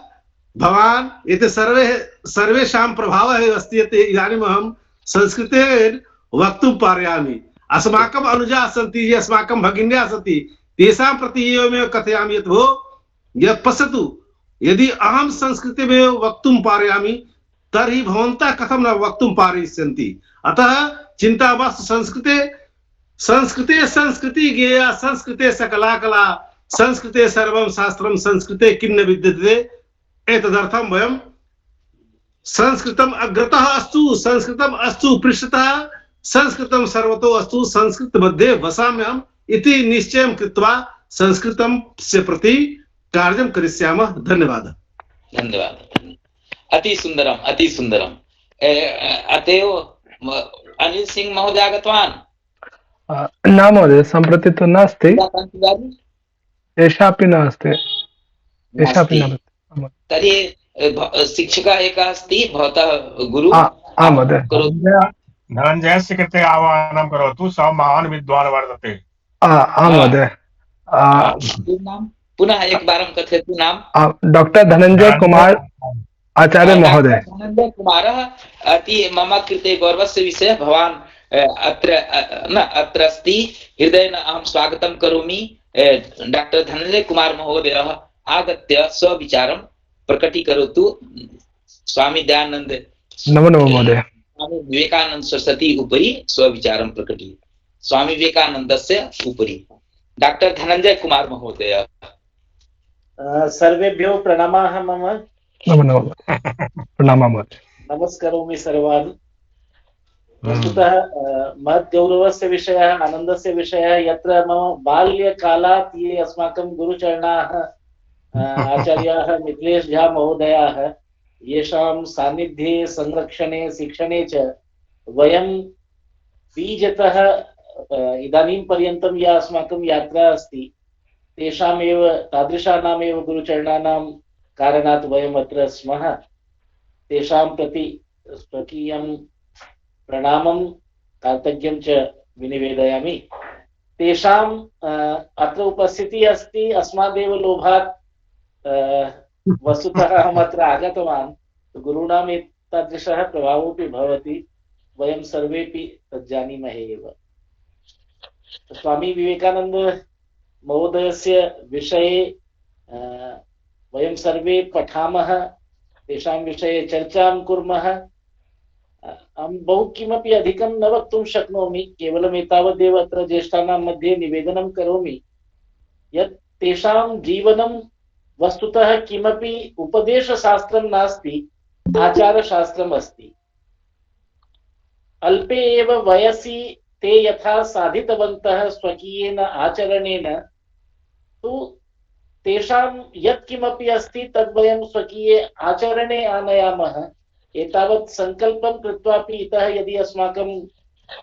भवान्, एते सर्वेषां प्रभावः अस्ति यत् इदानीम् अहं संस्कृतेन वक्तुं पारयामि। अस्माकम् अनुजाः सन्ति, ये अस्माकं भगिन्यः सन्ति, तेषां प्रति एवमेव कथयामि यत् भो यत् पश्यतु यदि अहं संस्कृतेमेव वक्तुं पारयामि तर्हि भवन्तः कथं न वक्तुं पारयिष्यन्ति। अतः चिन्ता मास्तु, संस्कृते संस्कृति ज्ञेया, संस्कृते सकला कला, संस्कृते सर्वं शास्त्रं, संस्कृते किन्न विद्यते। एतदर्थं वयं संस्कृतम् अग्रतः अस्तु, संस्कृतम् अस्तु पृष्ठतः, संस्कृतं सर्वतो अस्तु, संस्कृत मध्ये वसाम्यहम् इति निश्चयं कृत्वा संस्कृतं से प्रति कार्यं करिष्यामः। धन्यवादः। धन्यवादः। अति सुन्दरम्, अति सुन्दरम्। अतएव अनिल सिंह महोदय आगतवान्? न महोदय, सम्प्रति तु नास्ति, एषापि नास्ति, एषापि न। तर्हि शिक्षकः एकः अस्ति, भवतः गुरु। आं महोदय। धनञ्जयस्य कृते आह्वानं करोतु, सः महान् विद्वान् वर्तते। आं महोदय। पुनः एकवारं कथयतु नाम। डॉक्टर धनंजय कुमार आचार्य महोदय। धनंजय कुमारः अति मम कृते गौरवस्य विषयः। भवान् अत्र अस्ति, हृदयेन अहं स्वागतं करोमि। डॉक्टर धनंजय कुमार महोदयः आगत्य स्वविचारं प्रकटीकरोतु। स्वामी दयानन्द, नमो नमः महोदय। स्वामी विवेकानंद सरस्वती उपरि स्वविचारं प्रकटि, स्वामी विवेकानन्दस्य उपरि डॉक्टर धनंजय कुमार महोदय। सर्वेभ्यो प्रणामाः मम। नमो नमः। प्रणामः महोदय। नमस्करोमि सर्वान्। वस्तुतः महद्गौरवस्य विषयः, आनन्दस्य विषयः, यत्र मम बाल्यकालात् ये अस्माकं गुरुचरणाः आचार्याः मिथिलेश झा महोदयाः, येषां सान्निध्ये, संरक्षणे, शिक्षणे च वयं बीजतः इदानीं पर्यन्तं या अस्माकं यात्रा अस्ति, तेषामेव तादृशानामेव गुरुचरणानां कारणात् वयम् अत्र स्मः। तेषां प्रति स्वकीयं प्रणामं, कृतज्ञं च विनिवेदयामि। तेषाम् अत्र उपस्थितिः अस्ति अस्मादेव लोभात्। वस्तुतः अहम् अत्र आगतवान्, गुरूणाम् एतादृशः प्रभावोऽपि भवति, वयं सर्वेपि तत् जानीमः एव। स्वामी विवेकानंद महोदयस्य विषये वयं सर्वे पठामः, तेषां विषये चर्चां कुर्मः। अहं बहु किमपि अधिकं न वक्तुं शक्नोमि, केवलम् एतावदेव अत्र ज्येष्ठानां मध्ये निवेदनं करोमि यत् तेषां जीवनं वस्तुतः किमपि उपदेशशास्त्रं नास्ति, आचारशास्त्रम् अस्ति। अल्पे एव वयसि ते यथा साधितवन्तः स्वकीयेन आचरणेन, तु तेषां यत् किमपि अस्ति तद् वयं स्वकीये आचरणे आनयामः। एतावत् संकल्पं कृत्वापि इतः यदि अस्माकं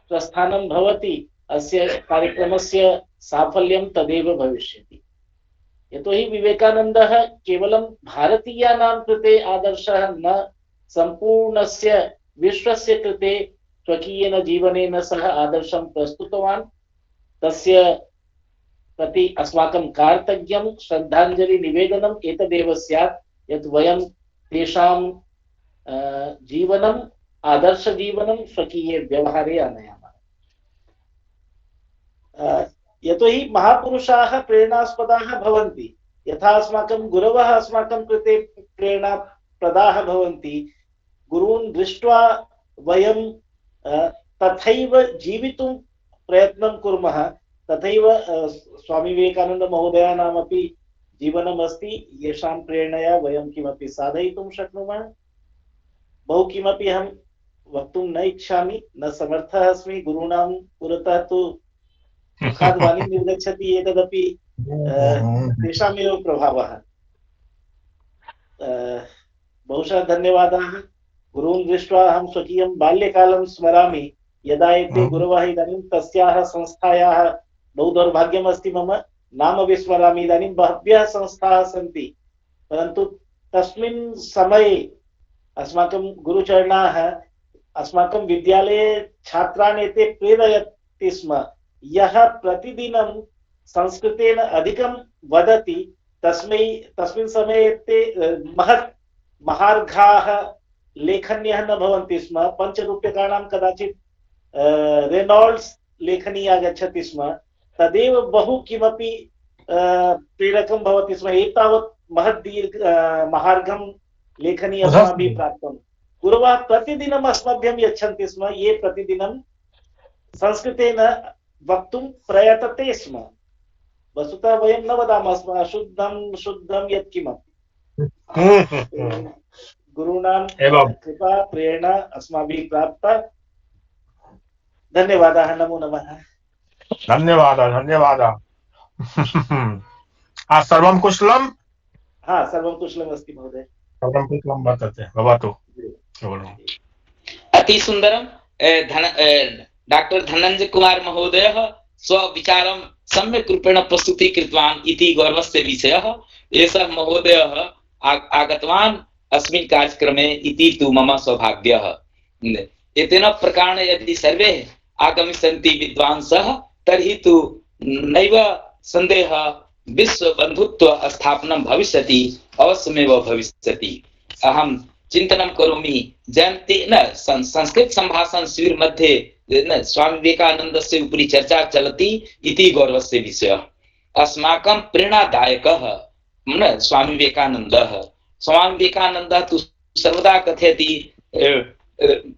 प्रस्थानं भवति, अस्य कार्यक्रमस्य साफल्यं तदेव भविष्यति। यतोहि विवेकानन्दः केवलं भारतीयानां कृते आदर्शः न, सम्पूर्णस्य विश्वस्य कृते स्वकीयेन जीवनेन सह आदर्शं प्रस्तुतवान्। तस्य प्रति अस्माकं कार्तज्ञं, श्रद्धाञ्जलि निवेदनम् एतदेव स्यात् यत् वयं तेषां जीवनम्, आदर्शजीवनं स्वकीये व्यवहारे आनयामः। यतोहि महापुरुषाः प्रेरणास्पदाः भवन्ति, यथा अस्माकं गुरवः अस्माकं कृते प्रेरणाप्रदाः भवन्ति। गुरून् दृष्ट्वा वयं तथैव जीवितुं प्रयत्नं कुर्मः। तथैव स्वामी विवेकानंद महोदयानामपि जीवनमस्ति, येषां प्रेरणया वयं किमपि साधयितुं शक्नुमः। बहु किमपि अहं वक्तुं न इच्छामि, न समर्थः अस्मि। गुरूणां पुरतः तु मुखाद् वाणी निर्गच्छति, एतदपि तेषामेव प्रभावः। बहुशः धन्यवादाः। गुरून् दृष्ट्वा अहं स्वकीयं बाल्यकालं स्मरामि, यदा एते गुरवः इदानीं तस्याः संस्थायाः बहु दौर्भाग्यम् अस्ति मम, नाम विस्मरामि। इदानीं बह्व्यः संस्थाः सन्ति, परन्तु तस्मिन् समये अस्माकं गुरुचरणाः अस्माकं विद्यालये छात्रान् एते प्रेरयन्ति स्म। यः प्रतिदिनं संस्कृतेन अधिकं वदति, तस्मिन् समये ते महत् महार्घाः लेखन्यः न भवन्ति स्म। 5 रूप्यकाणां कदाचित् रेनॉल्ड्स लेखनी आगच्छति स्म, तदेव बहु किमपि प्रेरकं भवति स्म। एतावत् महद्दीर्घ महार्घं लेखनी अस्माभिः प्राप्तं। गुरवः प्रतिदिनम् अस्मभ्यं यच्छन्ति स्म, ये प्रतिदिनं संस्कृतेन वक्तुं प्रयतते स्म। वस्तुतः वयं न वदामः स्म शुद्धं शुद्धं यत्किमपि। गुरूणां कृपा प्रेरणा अस्माभिः प्राप्ता। धन्यवादाः, नमो नमः। धन्यवादः धन्यवादः। सर्वं कुशलं? हाँ, सर्वं कुशलमस्ति महोदय। सर्वं कुशलं वर्तते, भवतु। अति सुंदरम। डॉक्टर धनंजय कुमार महोदयः स्वविचारं सम्यक् रूपेण प्रस्तुतीकृतवान् इति गौरवस्य विषयः। एषः महोदयः आगतवान् अस्मिन् कार्यक्रमे इति तु मम सौभाग्यः। एतेन प्रकारेण यदि सर्वे आगमिष्यन्ति विद्वांसः तर्हि तु नैव सन्देहः विश्व बन्धुत्व स्थापनं भविष्यति, अवश्यमेव भविष्यति। अहं चिंतनं करोमि जयन्ती न संस्कृत संभाषण शिविर मध्ये न स्वामी विवेकानन्दस्य उपरि चर्चा चलति इति गौरवस्य विषयः। अस्माकं प्रेरणादायकः न स्वामी विवेकानन्दः। स्वामी विवेकानन्दः तु सर्वदा कथयति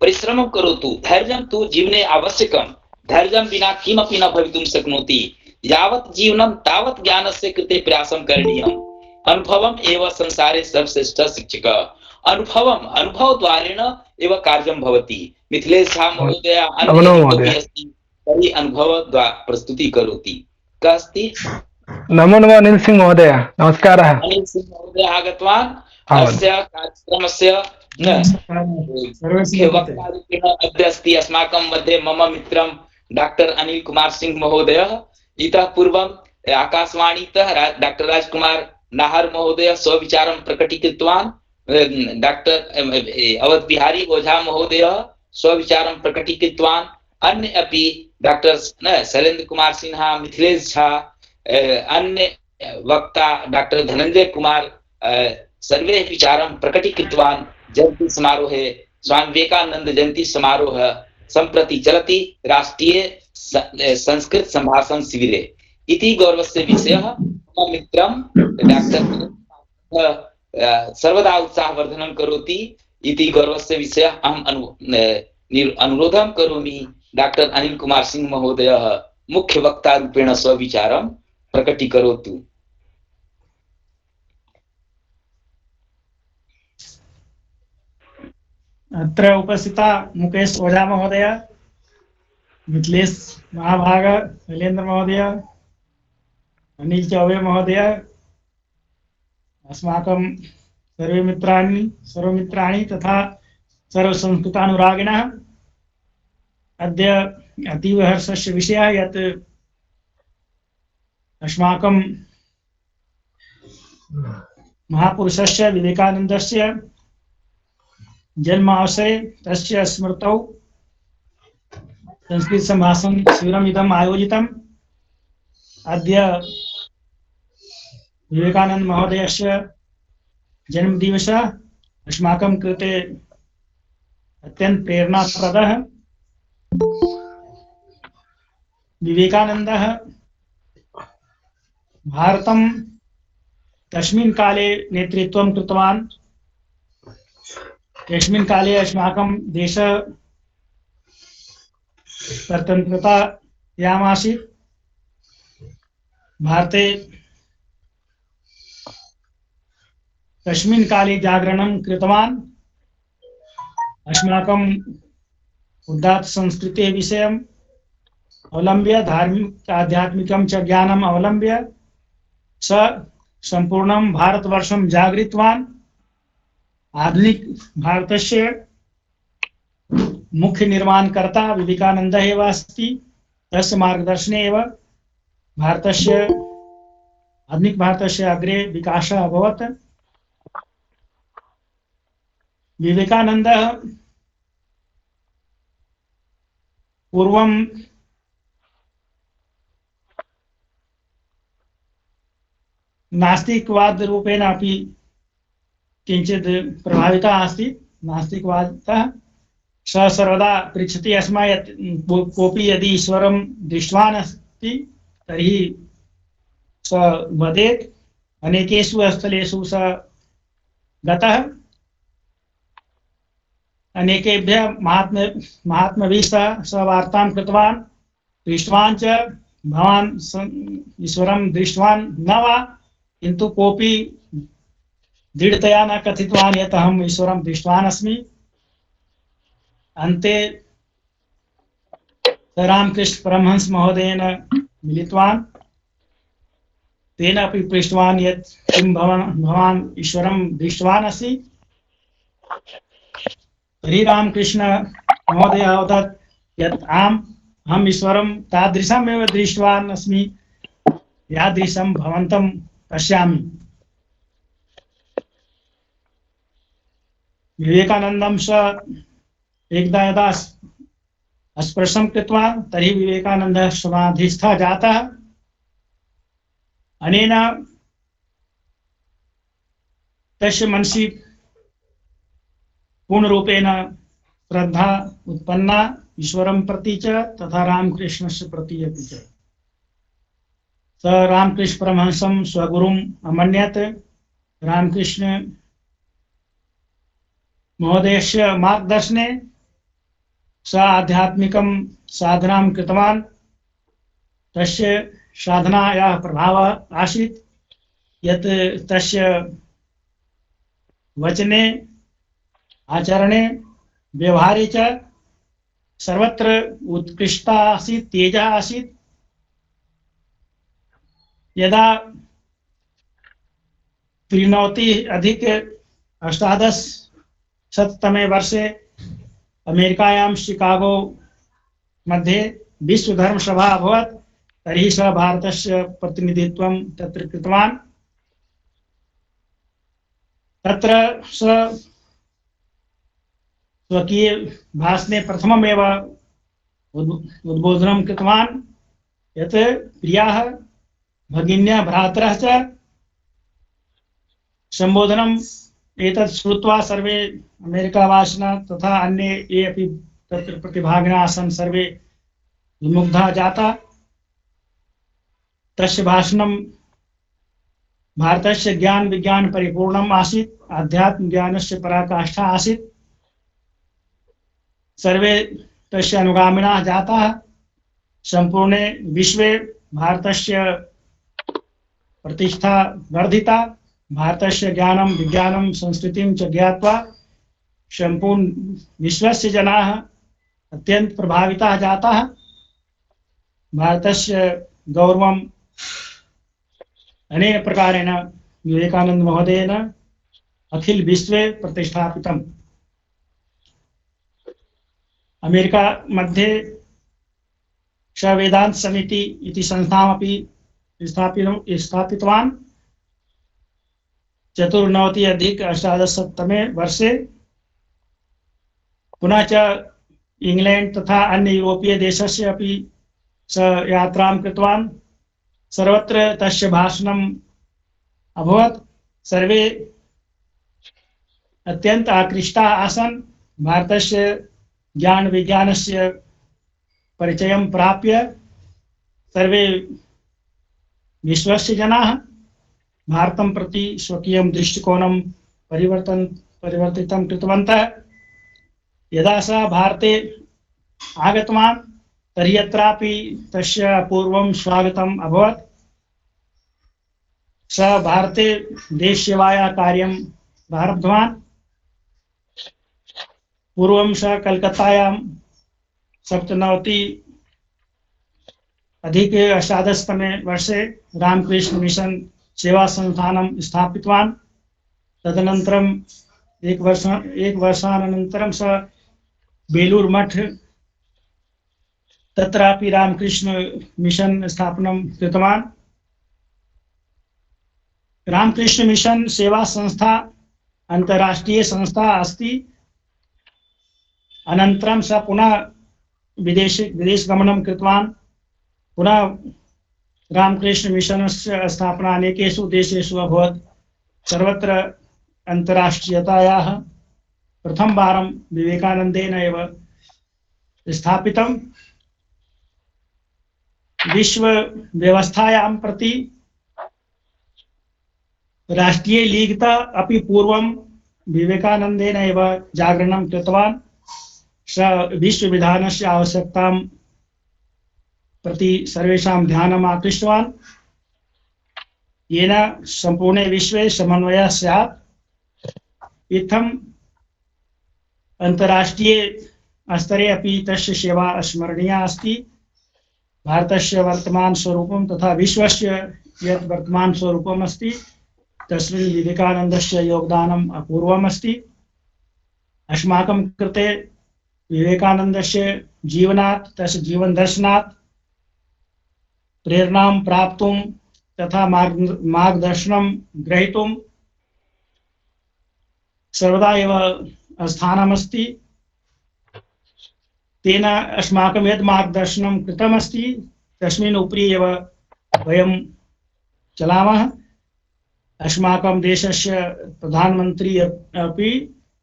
परिश्रमं करोतु, धैर्यं तु जीवने आवश्यकं, धैर्यं विना किमपि न भवितुं शक्नोति, यावत् जीवनं तावत् ज्ञानस्य कृते प्रयासं करणीयम्। अनुभवम् एव संसारे सर्वश्रेष्ठः शिक्षकः। अनुभव द्वारेण एव कार्यं भवति। मिथिलेश झा महोदय अस्ति तर्हि अनुभव प्रस्तुति करोति। कः अस्ति? नमो नमः अनिल सिंह महोदय, नमस्कारः। अनिल सिंह महोदय आगतवान्। अस्य कार्यक्रमस्य मुख्य वक्तारूपेण अद्य अस्ति अस्माकं मध्ये मम मित्रं डॉक्टर अनिल कुमार सिंह महोदयः। इतः पूर्वम् आकाशवाणीतः डॉक्टर राजकुमार नाहर महोदय स्वविचारं प्रकटीकृतवान्। डॉक्टर अवध बिहारी ओझा महोदय स्वविचारं प्रकटीकृतवान्। अन्य अपि डॉक्टर शैलेंद्र कुमार सिन्हा, मिथिलेश झा, अन्य वक्ता डॉक्टर धनंजय कुमार सर्वे विचारं प्रकटीकृतवान्। जयंती समारोहे स्वामी विवेकानंद जयंती समारोह संप्रति चलति राष्ट्रीय संस्कृत संभाषण शिविरे इति गौरवस्य विषयः। मम मित्रं डॉक्टर सर्वदा उत्साहवर्धनं करोति इति गौरवस्य विषयः। अहम् अनुरोधं करोमि डॉक्टर अनिल कुमार सिंह महोदयः मुख्य वक्ता रूपेण स्वविचारं प्रकटीकरोतु। अत्र उपस्थिता मुकेश ओझा महोदय, मिथिलेश महाभाग, शैलेंद्र महोदय, अनिल चौबे महोदय, अस्माकं सर्वमित्राणि तथा सर्वसंस्कृतानुरागिणः। अद्य अतीव हर्षस्य विषयः यत् अस्माकं महापुरुषस्य विवेकानन्दस्य जन्मावसरे तस्य स्मृतौ संस्कृत संभाषण शिबिरम् इदम् आयोजितम्। अद्य विवेकानंद महोदयस्य जन्मदिवसः अस्माकं कृते अत्यंत प्रेरणाप्रदः। विवेकानन्दः भारतं तस्मिन् काले नेतृत्वं कृतवान्, यस्मिन् काले अस्माकं देशः स्वतन्त्रतायामासीत्। भारते तस्मिन् काले जागरणं कृतवान्, अस्माकम् उदात्त संस्कृतेः विषयम् अवलम्ब्य धार्मिक आध्यात्मिकं च ज्ञानम् अवलम्ब्य स सम्पूर्णं भारतवर्षं जागृतवान्। आधुनिक भारतस्य मुख्य निर्माणकर्ता विवेकानन्दः एव अस्ति। तस्य मार्गदर्शने एव भारतस्य आधुनिक भारतस्य अग्रे विकासः अभवत्। विवेकानन्दः पूर्वं नास्तिकवाद रूपेण अपि किंचित् प्रभावितः आसीत्। नास्तिकवादतः सः सर्वदा पृच्छति स्म यत् कोऽपि यदि ईश्वरं दृष्टवान् अस्ति तर्हि स वदेत्, अनेकेषु स्थलेषु स गतः, अनेकेभ्यः महात्मभिः स वार्तां कृतवान्, दृष्टवान् च। भवान् ईश्वरं दृष्टवान् न वा, किन्तु कोऽपि दृढतया न कथितवान् यत् अहम् ईश्वरं दृष्टवान् अस्मि। अन्ते रामकृष्ण परमहंस महोदयेन मिलितवान्, तेन अपि पृष्टवान् यत् किं भवान् ईश्वरं दृष्टवान् अस्ति। तर्हि रामकृष्ण महोदय अवदत् यत् आम्, अहम् ईश्वरं तादृशमेव दृष्टवान् अस्मि यादृशं भवन्तं पश्यामि। विवेकानन्दं स एकदा यदा स्पर्शं कृतवान्, तर्हि विवेकानन्दः समाधिस्थः जातः। अनेन तस्य मनसि पूर्णरूपेण श्रद्धा उत्पन्ना ईश्वरं प्रति च तथा रामकृष्णस्य प्रति अपि च। स रामकृष्ण परमहंसं स्वगुरुम् अमन्यत। रामकृष्ण महोदयस्य मार्गदर्शने स आध्यात्मिकं साधनां कृतवान्। तस्य साधनायाः प्रभावः आसीत् यत् तस्य वचने, आचरणे, व्यवहारे च सर्वत्र उत्कृष्टता आसीत्, तेजः आसीत्। यदा 1918 वर्षे अमेरिकायां शिकागो मध्ये विश्वधर्मसभा अभवत्, तर्हि स भारतस्य प्रतिनिधित्वं तत्र कृतवान्। तत्र स स्वकीय भाषणे प्रथममेव उद्बोधनं कृतवान् यत् प्रियाः भगिन्यः भ्रातरः च। सम्बोधनम् एतत् श्रुत्वा सर्वे अमेरिकावासिनः तथा अन्ये ये अपि तत्र प्रतिभागिनः आसन् सर्वे विमुग्धाः जाताः। तस्य भाषणं भारतस्य ज्ञान विज्ञान परिपूर्णम् आसीत्, आध्यात्म ज्ञानस्य पराकाष्ठा आसीत्। सर्वे तस्य अनुगामिनः जाताः। सम्पूर्णे विश्वे भारतस्य प्रतिष्ठा वर्धिता। भारतस्य ज्ञानं विज्ञानं संस्कृतिं च ज्ञात्वा सम्पूर्ण विश्वस्य जनाः अत्यन्त प्रभाविताः जाताः। भारतस्य गौरवम् अनेन प्रकारेण विवेकानंद महोदयेन अखिल विश्वे प्रतिष्ठापितम्। अमेरिका मध्ये स वेदांत समिति इति संस्थामपि स्थापितवान्। 94-अधिक-18 वर्षे पुनः च इंग्लैंड तथा अन्य यूरोपीय देशस्य अपि स यात्रां कृतवान्। सर्वत्र तस्य भाषणम् अभवत्। सर्वे अत्यंत आकृष्टाः आसन्। भारतस्य ज्ञान विज्ञानस्य परिचयं प्राप्य सर्वे विश्वस्य जनाः भारतं प्रति स्वकीयं दृष्टिकोणं परिवर्तितं कृतवन्तः। यदा सः भारते आगतवान् तर्हि अत्रापि तस्य पूर्वं स्वागतम् अभवत्। सः भारते देशसेवायाः कार्यं प्रारब्धवान्। पूर्वं सः कलकत्तायां 97-अधिक-18 वर्षे रामकृष्ण मिशन सेवा संस्थानं स्थापितवान्। तदनन्तरं एक वर्षानन्तरं सः बेलूर मठ तत्रापि रामकृष्ण मिशन स्थापनं कृतवान्। रामकृष्ण मिशन सेवा संस्था अंतर्राष्ट्रीय संस्था अस्ति। अनन्तरं सः पुनः विदेशगमनं कृतवान्। पुनः रामकृष्ण मिशनस्य स्थापना अनेकेषु देशेषु अभवत्। सर्वत्र अन्तर्राष्ट्रीयतायाः प्रथमवारं विवेकानन्देन एव स्थापितं। विश्व व्यवस्थायां प्रति राष्ट्रीय लीगता अपि पूर्वं विवेकानन्देन एव जागरणं कृतवान्। स विश्वविधानस्य आवश्यकतां प्रति सर्वेषां ध्यानम् आकृष्टवान्, येन सम्पूर्णे विश्वे समन्वयः स्यात्। इत्थम् अन्तर्राष्ट्रीय स्तरे अपि तस्य सेवा स्मरणीया अस्ति। भारतस्य वर्तमान स्वरूपं तथा विश्वस्य यत् वर्तमान स्वरूपम् अस्ति तस्मिन् विवेकानन्दस्य योगदानम् अपूर्वम् अस्ति। अस्माकं कृते विवेकानन्दस्य जीवनात्, तस्य जीवनदर्शनात् प्रेरणां प्राप्तुं तथा मार्गदर्शनं ग्रहीतुं सर्वदा एव स्थानमस्ति। तेन अस्माकं यद् मार्गदर्शनं कृतमस्ति तस्मिन् उपरि एव वयं चलामः। अस्माकं देशस्य प्रधानमन्त्री अपि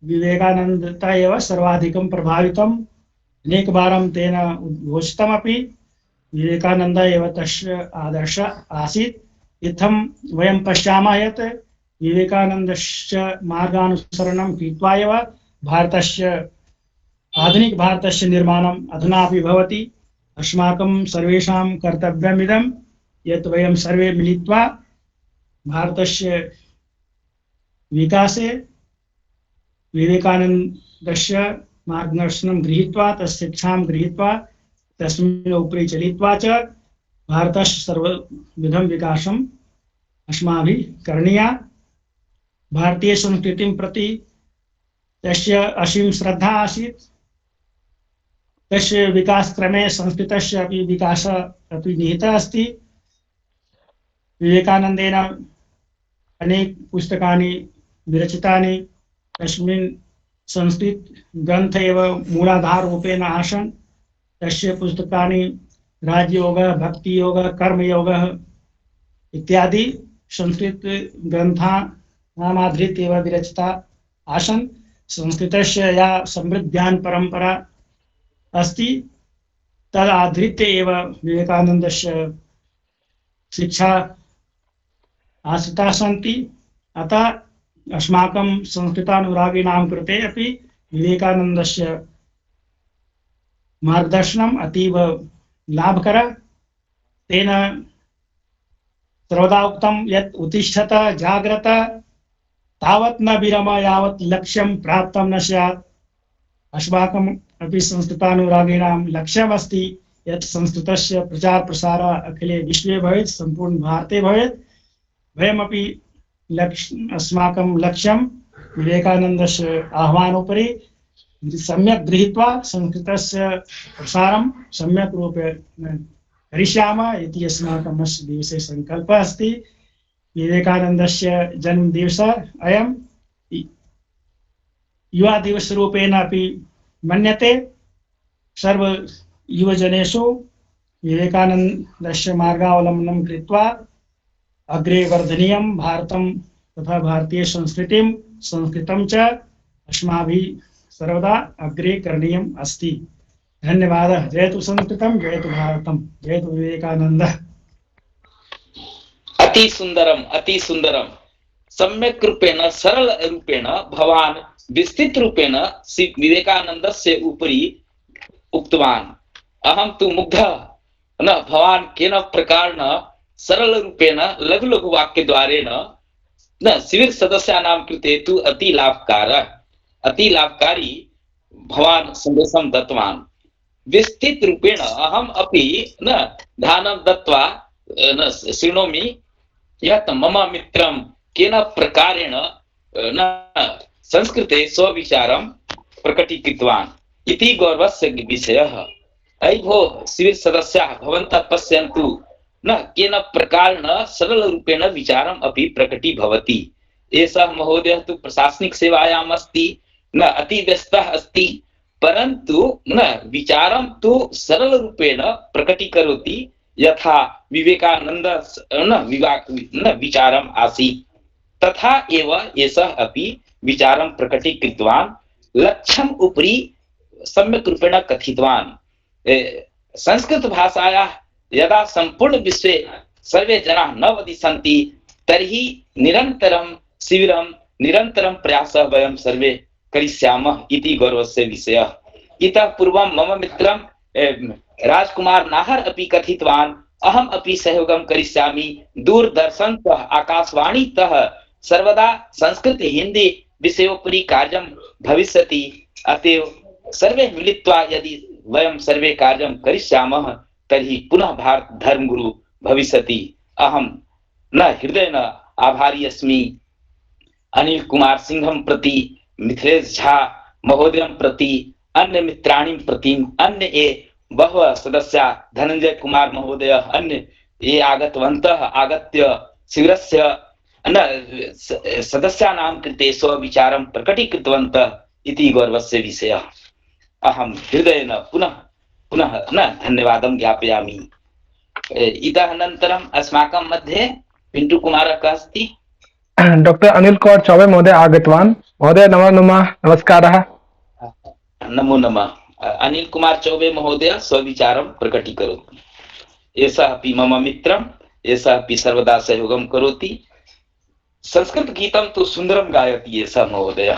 विवेकानन्दता एव सर्वाधिकं प्रभावितम्। अनेकवारं तेन उद्घोषितमपि विवेकानन्द एव तस्य आदर्श आसीत्। इत्थं वयं पश्यामः यत् विवेकानन्दस्य मार्गानुसरणं कृत्वा एव भारतस्य आधुनिक भारतस्य निर्माणम् अधुनापि भवति। अस्माकं सर्वेषां कर्तव्यमिदं यत् वयं सर्वे मिलित्वा भारतस्य विकासे विवेकानन्दस्य मार्गदर्शनं गृहीत्वा, तस्य शिक्षां गृहीत्वा, तस्मिन् उपरि चलित्वा च भारतस्य सर्वविधं विकासम् अस्माभिः करणीया। भारतीय संस्कृतिं प्रति तस्य असीम श्रद्धा आसीत्। तस्य विकासक्रमे संस्कृतस्य अपि विकासः अपि निहितः अस्ति। विवेकानन्देन अनेक पुस्तकानि विरचितानि, तस्मिन् संस्कृत ग्रन्थ एव मूलाधाररूपेण आसन्। तस्य पुस्तकानि राजयोगः, भक्तियोगः, कर्मयोगः इत्यादि संस्कृत ग्रन्थानामाधृत्य एव विरचिता आसन्। संस्कृतस्य या समृद्ध ज्ञान परंपरा अस्ति तदाधृत्य एव विवेकानन्दस्य शिक्षा आश्रिताः सन्ति। अतः अस्माकं संस्कृतानुरागिणां कृते अपि विवेकानन्दस्य मार्गदर्शनम् अतीव लाभकरः। तेन सर्वदा उक्तं यत् उत्तिष्ठत जाग्रत तावत् न विरम यावत् लक्ष्यं प्राप्तं न स्यात्। अस्माकम् अपि संस्कृतानुरागिणां लक्ष्यमस्ति यत् संस्कृतस्य प्रचार प्रसार अखिले विश्वे भवेत्, सम्पूर्ण भारते भवेत्। वयमपि अस्माकं लक्ष्यं विवेकानन्दस्य आह्वानोपरि सम्यक् गृहीत्वा संस्कृतस्य प्रसारं सम्यक् रूपेण करिष्यामः इति अस्माकम् अस्य दिवसे सङ्कल्पः अस्ति। विवेकानन्दस्य जन्मदिवसः अयं युवा दिवसरूपेण अपि मन्यते। सर्व युवजनेषु विवेकानन्दस्य मार्गावलम्बनं कृत्वा अग्रे वर्धनीयं भारतं तथा भारतीय संस्कृतिं संस्कृतं च अस्माभिः सर्वदा अग्रे करणीयम् अस्ति। धन्यवादः। जयतु संस्कृतं, जयतु भारतं, जयतु विवेकानन्दः। अति सुंदरम, अति सुंदरम। सम्यक रूपेण, सरल रूपेण भवान् विस्तृत रूपेण श्री विवेकानन्दस्य उपरि उक्तवान्। अहं तु मुग्धः न भवान् केन प्रकारेण सरल रूपेण लघु लघु वाक्यद्वारेण न शिविर सदस्यानां कृते तु अति लाभकारी भवान् सन्देशं दत्तवान्। विस्तृत रूपेण अहम् अपि न ध्यानं दत्त्वा न शृणोमि यत् मम मित्रं केन प्रकारेण न संस्कृते स्वविचारं प्रकटीकृतवान् इति गौरवस्य विषयः। अयि भो शिविर सदस्याः, भवन्तः पश्यन्तु न केन प्रकारेण सरल रूपेण विचारम् अपि प्रकटी भवति। एषः महोदयः तु प्रशासनिक सेवायाम् अस्ति, न अति व्यस्तः अस्ति, परन्तु न विचारं तु सरल रूपेण प्रकटीकरोति यथा विवेकानन्द न विचारम् आसीत् तथा एव एषः अपि विचारं प्रकटीकृतवान्। लक्ष्यम् उपरि सम्यक् रूपेण कथितवान्। संस्कृत भाषायाः यदा सम्पूर्ण विश्वे सर्वे जनाः न वदिष्यन्ति तर्हि निरन्तरं शिबिरं निरन्तरं प्रयासः वयं सर्वे करिष्यामः इति गौरवस्य विषयः। इतः पूर्वं मम मित्रं राजकुमार नाहर अपि कथितवान्, अहम् अपि सहयोगं करिष्यामि। दूरदर्शनतः आकाशवाणीतः सर्वदा संस्कृत हिंदी विषयोपरि कार्यं भविष्यति। अतएव सर्वे मिलित्वा यदि वयं सर्वे कार्यं करिष्यामः तर्हि पुनः भारत धर्मगुरु भविष्यति। अहं न हृदयेन आभारी अस्मि अनिल कुमार सिंहं प्रति, मिथिलेश झा महोदयं प्रति, अन्य मित्राणि प्रति, अन्य ये बहवः सदस्याः, धनंजय कुमार महोदय, अन्य ये आगतवन्तः, आगत्य शिबिरस्य सदस्यानां कृते स्वविचारं प्रकटीकृतवन्तः इति गौरवस्य विषयः। अहं हृदयेन पुनः पुनः न धन्यवादं ज्ञापयामि। इतः अनन्तरम् अस्माकं मध्ये पिंटू कुमारः कः अस्ति? डॉक्टर अनिल कुमार चौबे महोदय आगतवान्। महोदय नमो नमः, नमस्कारः। नमो नमः। अनिल कुमार चौबे महोदय स्वविचारं प्रकटीकरोतु। एषः अपि मम मित्रं, एषः अपि सर्वदा सहयोगं करोति। संस्कृत गीतं तु सुन्दरं गायति एषः महोदय।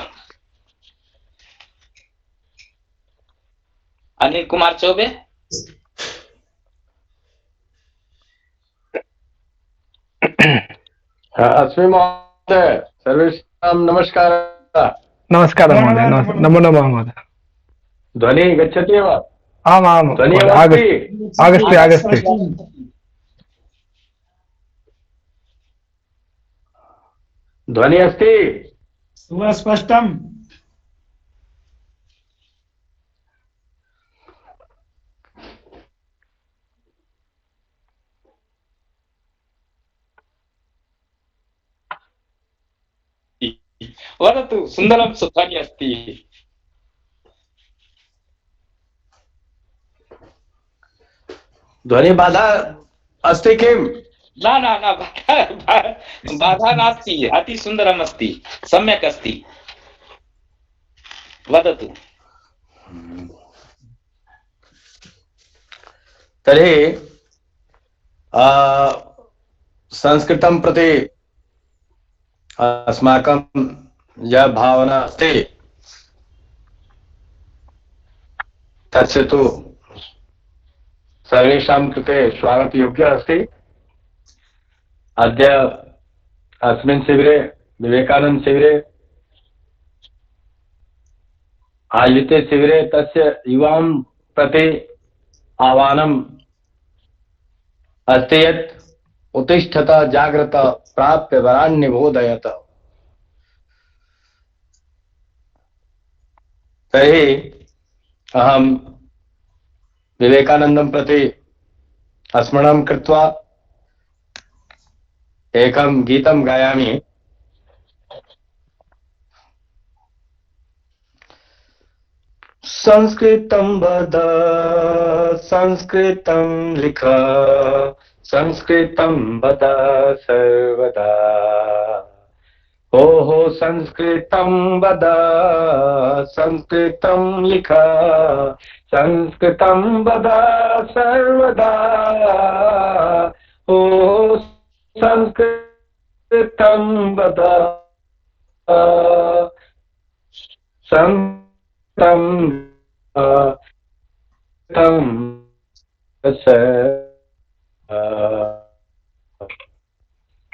अनिल कुमार चौबे अस्मि महोदय, सर्वेषां नमस्कारः। नमस्कारः महोदय, नमो नमः महोदय। ध्वनिः गच्छति वा? आम् आम्, ध्वनिः आगच्छति आगच्छति। ध्वनिः अस्ति? सुस्पष्टम्। वदतु, सुन्दरं ध्वनिः अस्ति। ध्वनिबाधा अस्ति किं? न न न, बाधा नास्ति, अति सुन्दरम् अस्ति, सम्यक् अस्ति। वदतु। तर्हि संस्कृतं प्रति अस्माकं या भावना अस्ति तस्य तु सर्वेषां कृते स्वागतयोग्यः अस्ति। अद्य अस्मिन् शिबिरे, विवेकानंद शिबिरे आयोजिते शिबिरे तस्य युवां प्रति आह्वानम् अस्ति यत् उत्तिष्ठत जाग्रत प्राप्य वरान् निबोधयत। तर्हि अहं विवेकानन्दं प्रति स्मरणं कृत्वा एकं गीतं गायामि। संस्कृतं वद, संस्कृतं लिख, संस्कृतं वद सर्वदा। हो संस्कृतं वद, संस्कृतं लिख, संस्कृतं वद सर्वदा। हो संस्कृतं वद, संस्कृतं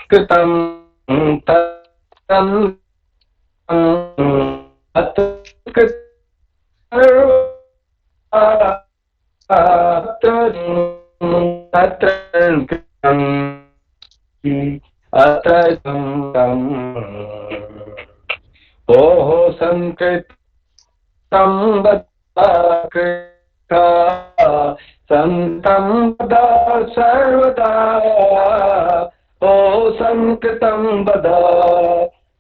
कृतं ओहो संकृतं संतं वद सर्वदा। ओ संस्कृतं वद,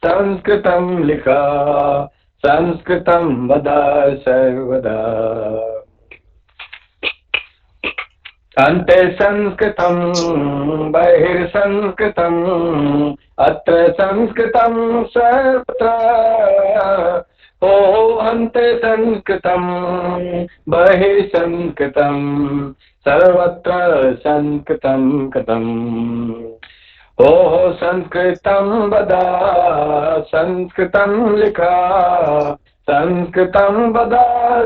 संस्कृतं लिख, संस्कृतं वद सर्वदा। अन्ते संस्कृतं बहिर्संस्कृतम्, अत्र संस्कृतं सर्वत्र। ओ अन्ते संस्कृतं बहिर्संस्कृतं सर्वत्र संस्कृतं कृतम्। ओहो संस्कृतं वद संस्कृतं लिख संस्कृतं वद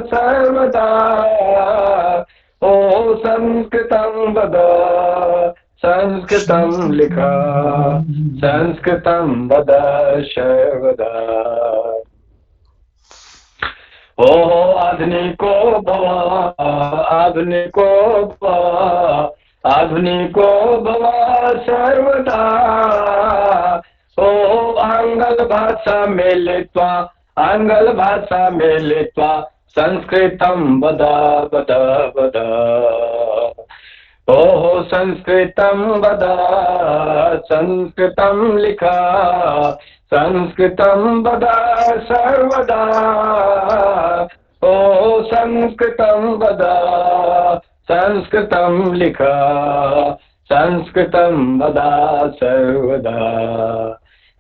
सर्वदा ओ संस्कृतं वद संस्कृतं लिख संस्कृतं वद सर्वदा ओहो आधुनिको भव आधुनिको भव आधुनिको भव सर्वदा ओ आंग्ल भाषा मिलित्वा आंग्ल भाषा मिलित्वा संस्कृतं वद वद वद ओहो संस्कृतं वद संस्कृतं लिख संस्कृतं वद सर्वदा ओ संस्कृतं वद संस्कृतं लिख संस्कृतं वद सर्वदा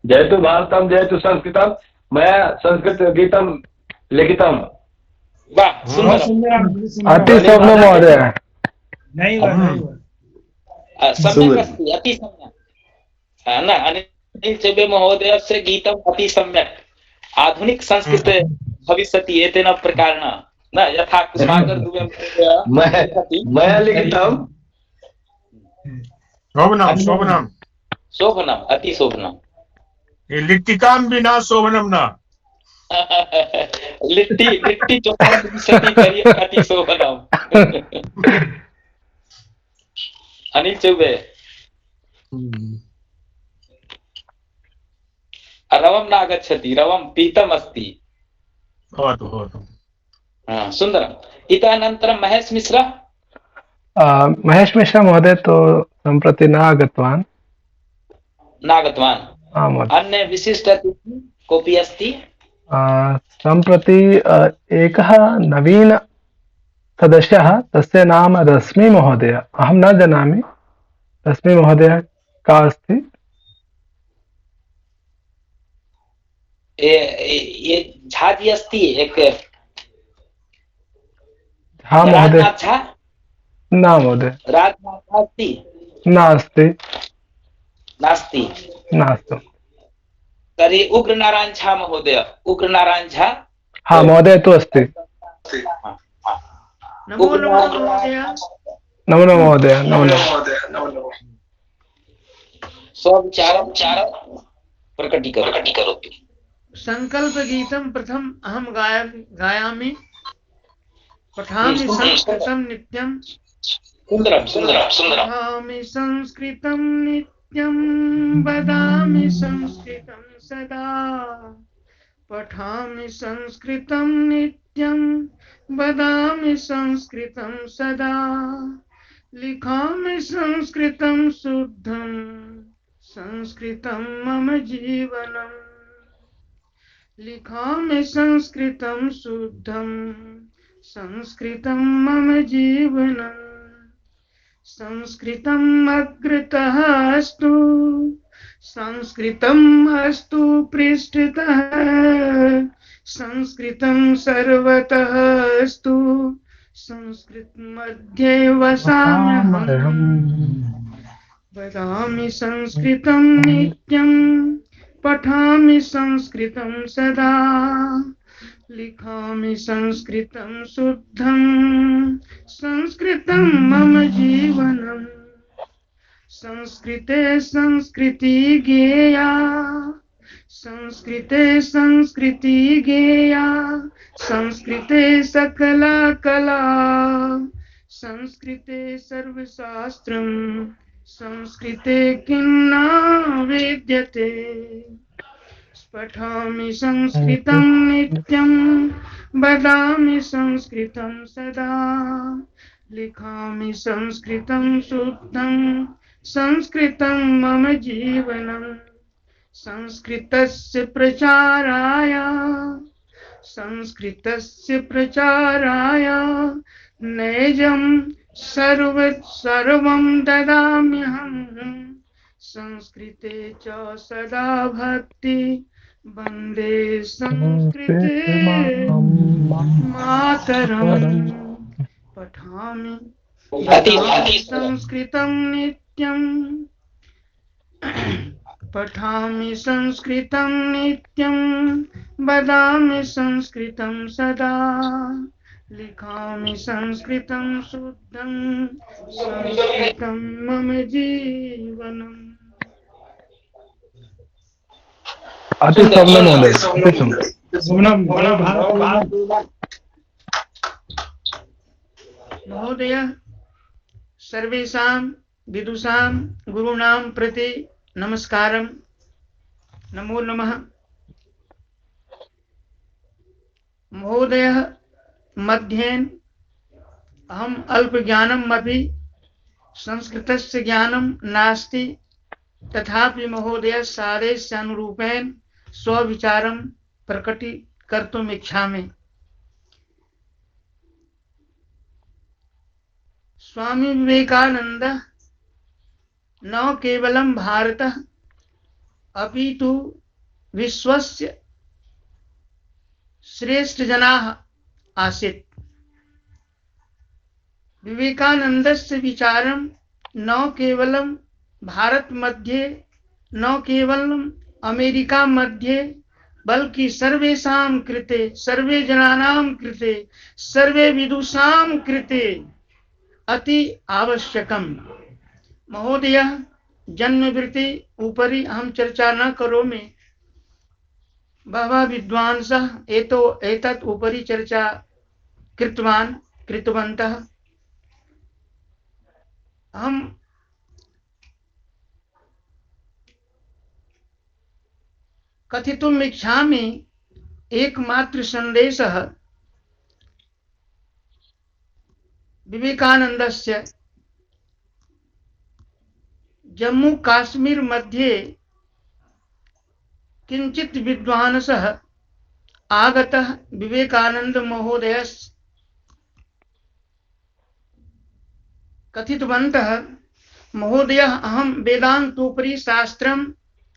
जयतु भारतम जयतु संस्कृतम मया संस्कृत गीतम लिखितम वाह बहुत सुंदर सुंदर अति शोभनं महोदय सम्यक् अस्ति अति सम्यक् न अनिल चौबे महोदयस्य गीतम् अति सम्यक् आधुनिक संस्कृत भविष्यति एतेन प्रकारेण न यथा कुसुमाकर दुबे महोदय मया लिखितम् शोभनम शोभनम शोभनम् अति शोभनम् लिट्टिकां विना शोभनम न लिट्टी लिट्टी चोखा भविष्यति तर्हि अति शोभनम् अनिल चौबे रवं नागच्छति रवं पीतम् अस्ति भवतु भवतु सुन्दरम् इतः अनन्तरं महेश मिश्र महेश मिश्रा महोदय तो सम्प्रति न आगतवान् अन्य विशिष्ट अतिथि कोऽपि अस्ति सम्प्रति एकः नवीन सदस्यः तस्य नाम रश्मि महोदय अहं न जानामि रश्मि महोदय का अस्ति ये झा जी अस्ति एक झा महोदय झा न महोदय राजनाथ अस्ति नास्ति नास्ति नास्तु तर्हि उग्रनारायण झा महोदय उग्रनारायण झा हाँ महोदय तु अस्ति नमो नमः महोदय नमो नमः महोदय नमो नमः स्वविचारं प्रकटीकरोतु संकल्पगीतं प्रथम अहं गायामि पठामि संस्कृतं नित्यं पठामि संस्कृतं नित्यं वदामि संस्कृतं सदा पठामि संस्कृतं नित्यं वदामि संस्कृतं सदा लिखामि संस्कृतं शुद्धं संस्कृतं मम जीवनम् लिखामि संस्कृतं शुद्धं संस्कृतं मम जीवनम् संस्कृतम् अग्रतः अस्तु संस्कृतम् अस्तु पृष्ठतः संस्कृतं सर्वतः अस्तु संस्कृत मध्ये वसाम्यहम् वदामि संस्कृतं नित्यं पठामि संस्कृतं सदा लिखामि संस्कृतं शुद्धं संस्कृतं मम जीवनम् संस्कृते संस्कृति गेया संस्कृते संस्कृति गेया संस्कृते सकला कला संस्कृते सर्वशास्त्रं संस्कृते किन्ना वेद्यते पठामि संस्कृतं नित्यं वदामि संस्कृतं सदा लिखामि संस्कृतं शुद्धं संस्कृतं मम जीवनम् संस्कृतस्य प्रचाराय नैजं सर्वं ददाम्यहम् संस्कृते च सदा भक्ति वन्दे संस्कृते मातरम् पठामि संस्कृतं नित्यं पठामि संस्कृतं नित्यं वदामि संस्कृतं सदा लिखामि संस्कृतं शुद्धं संस्कृतं मम जीवनम्। अति सौम्य महोदय, अति सौम्य। महोदय, सर्वेषां विदुषां गुरूणां प्रति नमस्कारं, नमो नमः। महोदय, मध्येन अहम् अल्पज्ञानम् अपि संस्कृतस्य ज्ञानं नास्ति, तथापि महोदय सादेशानुरूपेण स्वविचारं प्रकटीकर्तुम् इच्छामि। स्वामी विवेकानंद न केवलं भारतः अपितु विश्वस्य श्रेष्ठजनाः आसीत्। विवेकानन्दस्य विचारं न केवलं भारत मध्ये, न केवलं अमेरिका मध्ये, बल्कि सर्वेषां कृते, सर्वे जनानां कृते, सर्वे विदुषां कृते अति आवश्यकम्। महोदय, जन्मवृत्ति उपरि अहं चर्चा न करोमि। बहवः विद्वांसः एतत् उपरि चर्चा कृतवन्तः। अहं कथितुम् इच्छामि, एकमात्र सन्देशः विवेकानन्दस्य जम्मू काश्मीर मध्ये किञ्चित् विद्वांसः आगतः विवेकानंद महोदयस्य कथितवन्तः, महोदय अहं वेदान्तोपरि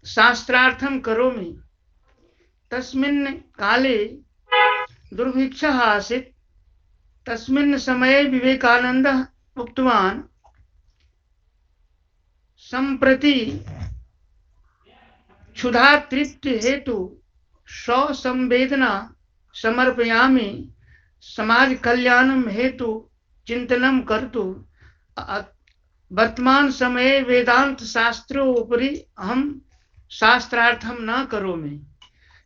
शास्त्रार्थं करोमि। तस्मिन् काले दुर्भिक्षः आसीत्। तस्मिन् समये विवेकानन्दः उक्तवान्, सम्प्रति क्षुधा तृप्ति हेतु स्वसंवेदना समर्पयामि, समाज कल्याणं हेतु चिन्तनं कर्तुं वर्तमान समये वेदांत शास्त्रों उपरि अहं शास्त्रार्थं न करोमि।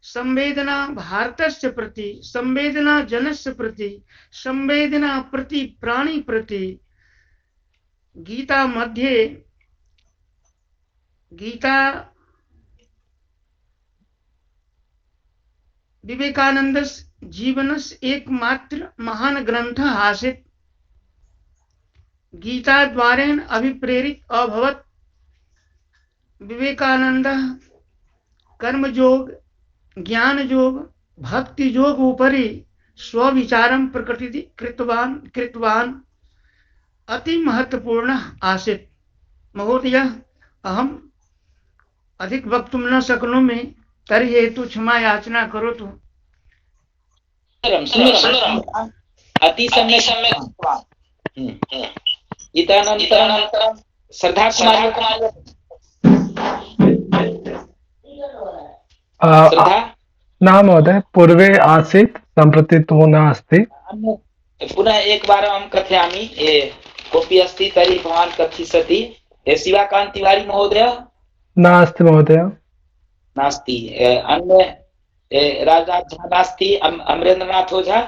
संवेदना भारतस्य प्रति, संवेदना जनस्य प्रति, संवेदना प्रति प्राणी प्रति गीता मध्ये, गीता विवेकानन्दस्य जीवनस्य एकमात्र महान ग्रन्थः आसीत्। गीता द्वारेण अभिप्रेरित अभवत्। विवेकानन्दः कर्मयोग, ज्ञानयोग, भक्तियोग उपरि स्वविचारं कृतवान् अति महत्वपूर्णः आसीत्। महोदय, अहम् अधिक वक्तुं न शक्नोमि, तर्हि हेतु क्षमा याचना करोतु। अति सम्यक्। इतःनन्तरं श्रद्धा कुमारी न महोदय, पूर्वे आसीत्, सम्प्रति तु नास्ति। पुनः एकवारं कथयामि, कोऽपि अस्ति तर्हि भवान् कथयति। शिवाकान्त तिवारी महोदय नास्ति महोदय। नास्ति। अन्य राजनाथ झा नास्ति। अमरेन्द्रनाथ ओझा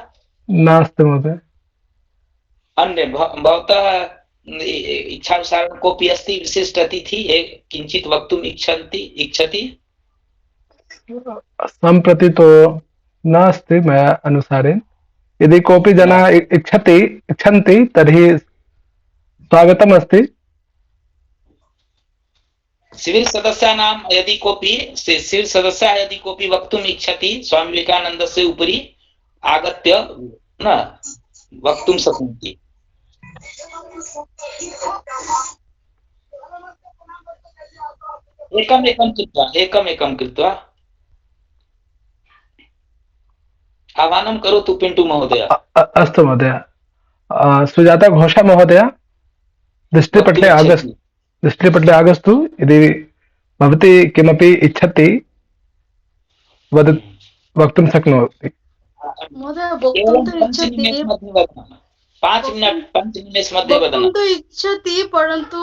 नास्ति महोदय। अन्य भवतः इच्छानुसारं कोऽपि अस्ति विशिष्ट अतिथि किञ्चित् वक्तुम् इच्छति? सम्प्रति तो नास्ति मया अनुसारेण। यदि कोऽपि जनाः इच्छन्ति तर्हि स्वागतम् अस्ति। सिविल सदस्यानां यदि कोऽपि वक्तुम् इच्छति स्वामी विवेकानन्दस्य उपरि आगत्य न वक्तुं शक्नोति। एकमेकं कृत्वा आह्वानं करोतु पिण्टु महोदय। अस्तु महोदय। सुजाता घोषा महोदय दृष्टिपटले आगस्तु। यदि भवती किमपि इच्छति वक्तुं शक्नोति। महोदय वक्तुं केवलं तु 5 इच्छति निमेष मध्ये वदामः। 5 मिनट 5 निमेष मध्ये वक्तुं वदामः। तु इच्छति परन्तु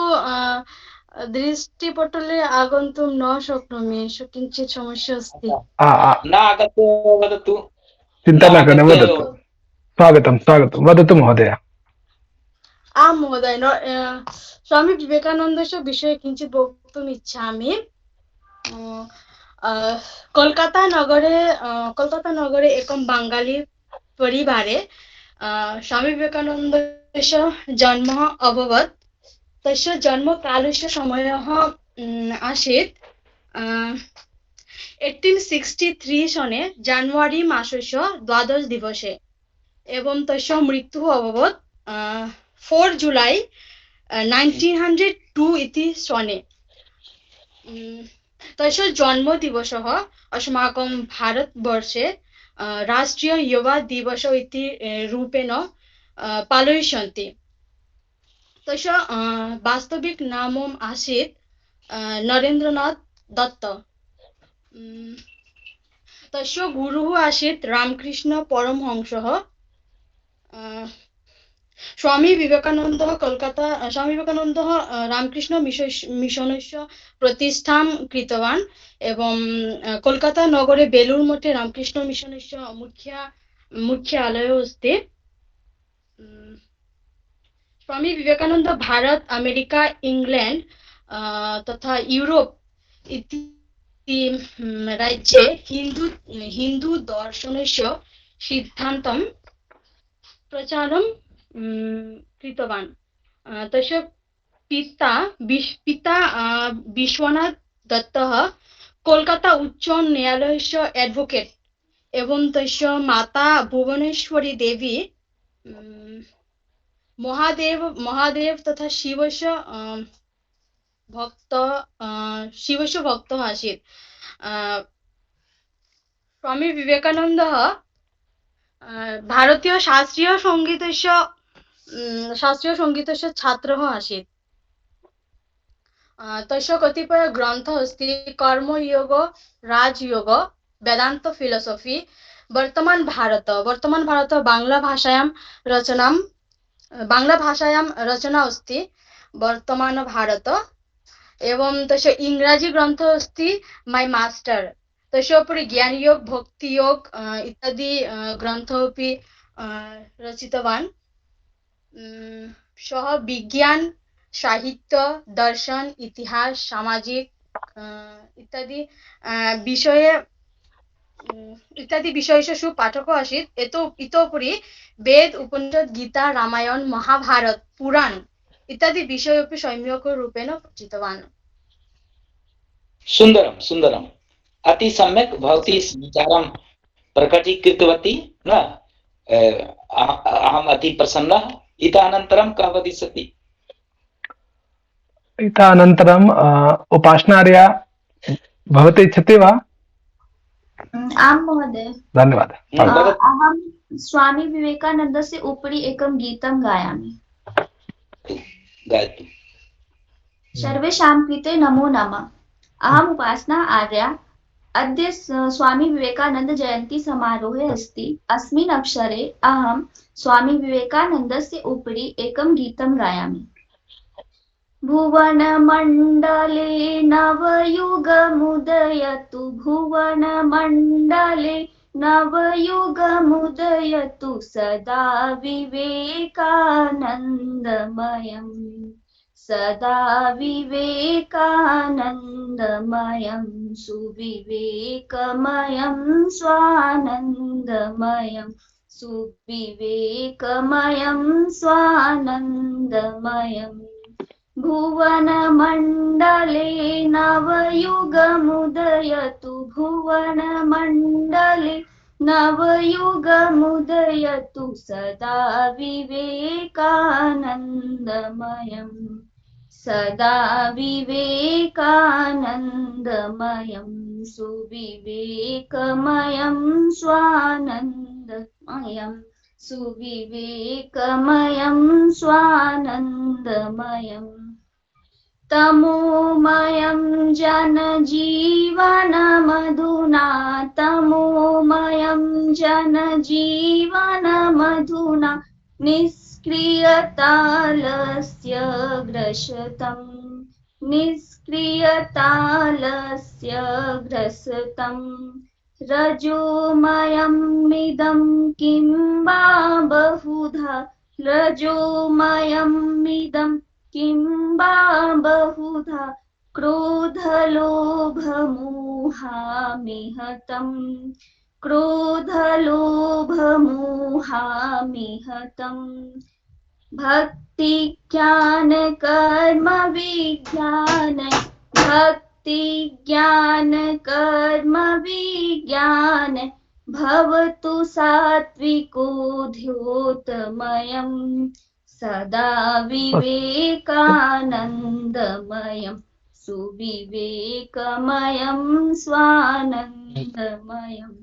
दृष्टिपटले आगन्तुं न शक्नोमि, किञ्चित् समस्या अस्ति। न आगत्य वदतु। चिन्ता न करोतु, वदतु। स्वागतं स्वागतं, वदतु महोदय। आं महोदय, स्वामी विवेकानन्दस्य विषये किञ्चित् वक्तुम् इच्छामि। कोलकाता नगरे एकं बाङ्गाली परिवारे स्वामी विवेकानन्दस्य जन्म अभवत्। तस्य जन्मकालस्य समयः आसीत् 1863 सने जान्वारी मासस्य 12 दिवसे एवं तस्य मृत्युः अभवत् 4 जुलै 1902 इति सने। तस्य जन्मदिवसः अस्माकं भारतवर्षे राष्ट्रीय युवा दिवस इति रूपेण पालयिष्यन्ति। तस्य वास्तविक नाम आसीत् नरेन्द्रनाथ दत्त। तस्य गुरुः आसीत् रामकृष्ण परमहंसः। स्वामी विवेकानन्दः रामकृष्ण मिशनस्य प्रतिष्ठां कृतवान् एवं कोलकाता नगरे बेलूर मठे रामकृष्ण मिशनस्य मुख्यालयः अस्ति। स्वामी विवेकानन्द भारत, अमेरिका, इंग्लैंड तथा यूरोप इति राज्ये हिन्दू दर्शनस्य सिद्धान्तं प्रचारं कृतवान्। तस्य पिता विश्वनाथ दत्तः कोलकाता उच्च न्यायालयस्य एडवोकेट एवं तस्य माता भुवनेश्वरी देवी महादेव तथा शिवस्य भक्तः आसीत्। स्वामी विवेकानन्दः भारतीय शास्त्रीय संगीतस्य छात्रः आसीत्। तस्य कतिपय ग्रन्थः अस्ति कर्मयोग, राजयोग, वेदांत फिलोसफी, वर्तमान भारत बांग्ला भाषायां रचना अस्ति वर्तमान भारत एवं तस्य इंग्राजी ग्रन्थः अस्ति माय मास्टर। तस्य उपरि ज्ञान योग, भक्ति योग इत्यादि ग्रन्थः अपि रचितवान्। सः विज्ञान, साहित्य, दर्शन, इतिहास, सामाजिक इत्यादि विषयस्य सुपाठकः आसीत्। इतोपरि वेद, उपनिषद, गीता, रामायण, महाभारत, पुराण इत्यादि विषयोपि सम्यक् रूपेण पठितवान्। सुन्दरं सुन्दरम्, अति सम्यक् भवती विचारं प्रकटीकृतवती न। अहम् अति प्रसन्नः। इतः अनन्तरं कः वदिष्यति? इतः अनन्तरम् उपासनार्या भवती इच्छति वा? आं महोदय, धन्यवादः। अहं स्वामी विवेकानन्दस्य उपरि एकं गीतं गायामि। गायतु। सर्वेषां कृते नमो नमः। अहम् उपासना आर्या। अद्य स्वामी विवेकानन्द जयन्ती समारोहे अस्ति। अस्मिन् अवसरे अहं स्वामी विवेकानन्दस्य उपरि एकं गीतं गायामि। भुवनमण्डले नवयुगमुदयतु, भुवनमण्डले नवयुगमुदयतु, सदा विवेकानन्दमयम्, सदा विवेकानन्दमयं, सुविवेकमयं स्वानन्दमयं, सुविवेकमयं स्वानन्दमयम्। भुवनमण्डले नवयुगमुदयतु, भुवनमण्डले नवयुगमुदयतु, सदा विवेकानन्दमयम्, सदा विवेकानन्दमयं, सुविवेकमयं स्वानन्दमयं, सुविवेकमयं स्वानन्दमयम्। तमोमयं जनजीवनमधुना तमोमयं जनजीवनमधुना निष्क्रियतालस्य ग्रसतम् निष्क्रियतालस्य ग्रसतम् रजोमयमिदं किं वा बहुधा रजोमयमिदं किं वा बहुधा क्रोधलोभमोहामिहतम् क्रोधलोभमोहामिहतम् भक्तिज्ञान कर्म विज्ञान भक्तिज्ञान कर्म विज्ञान भवतु सात्विको द्योतमयम् सदा विवेकानन्दमयम् सुविवेकमयं स्वानन्दमयम्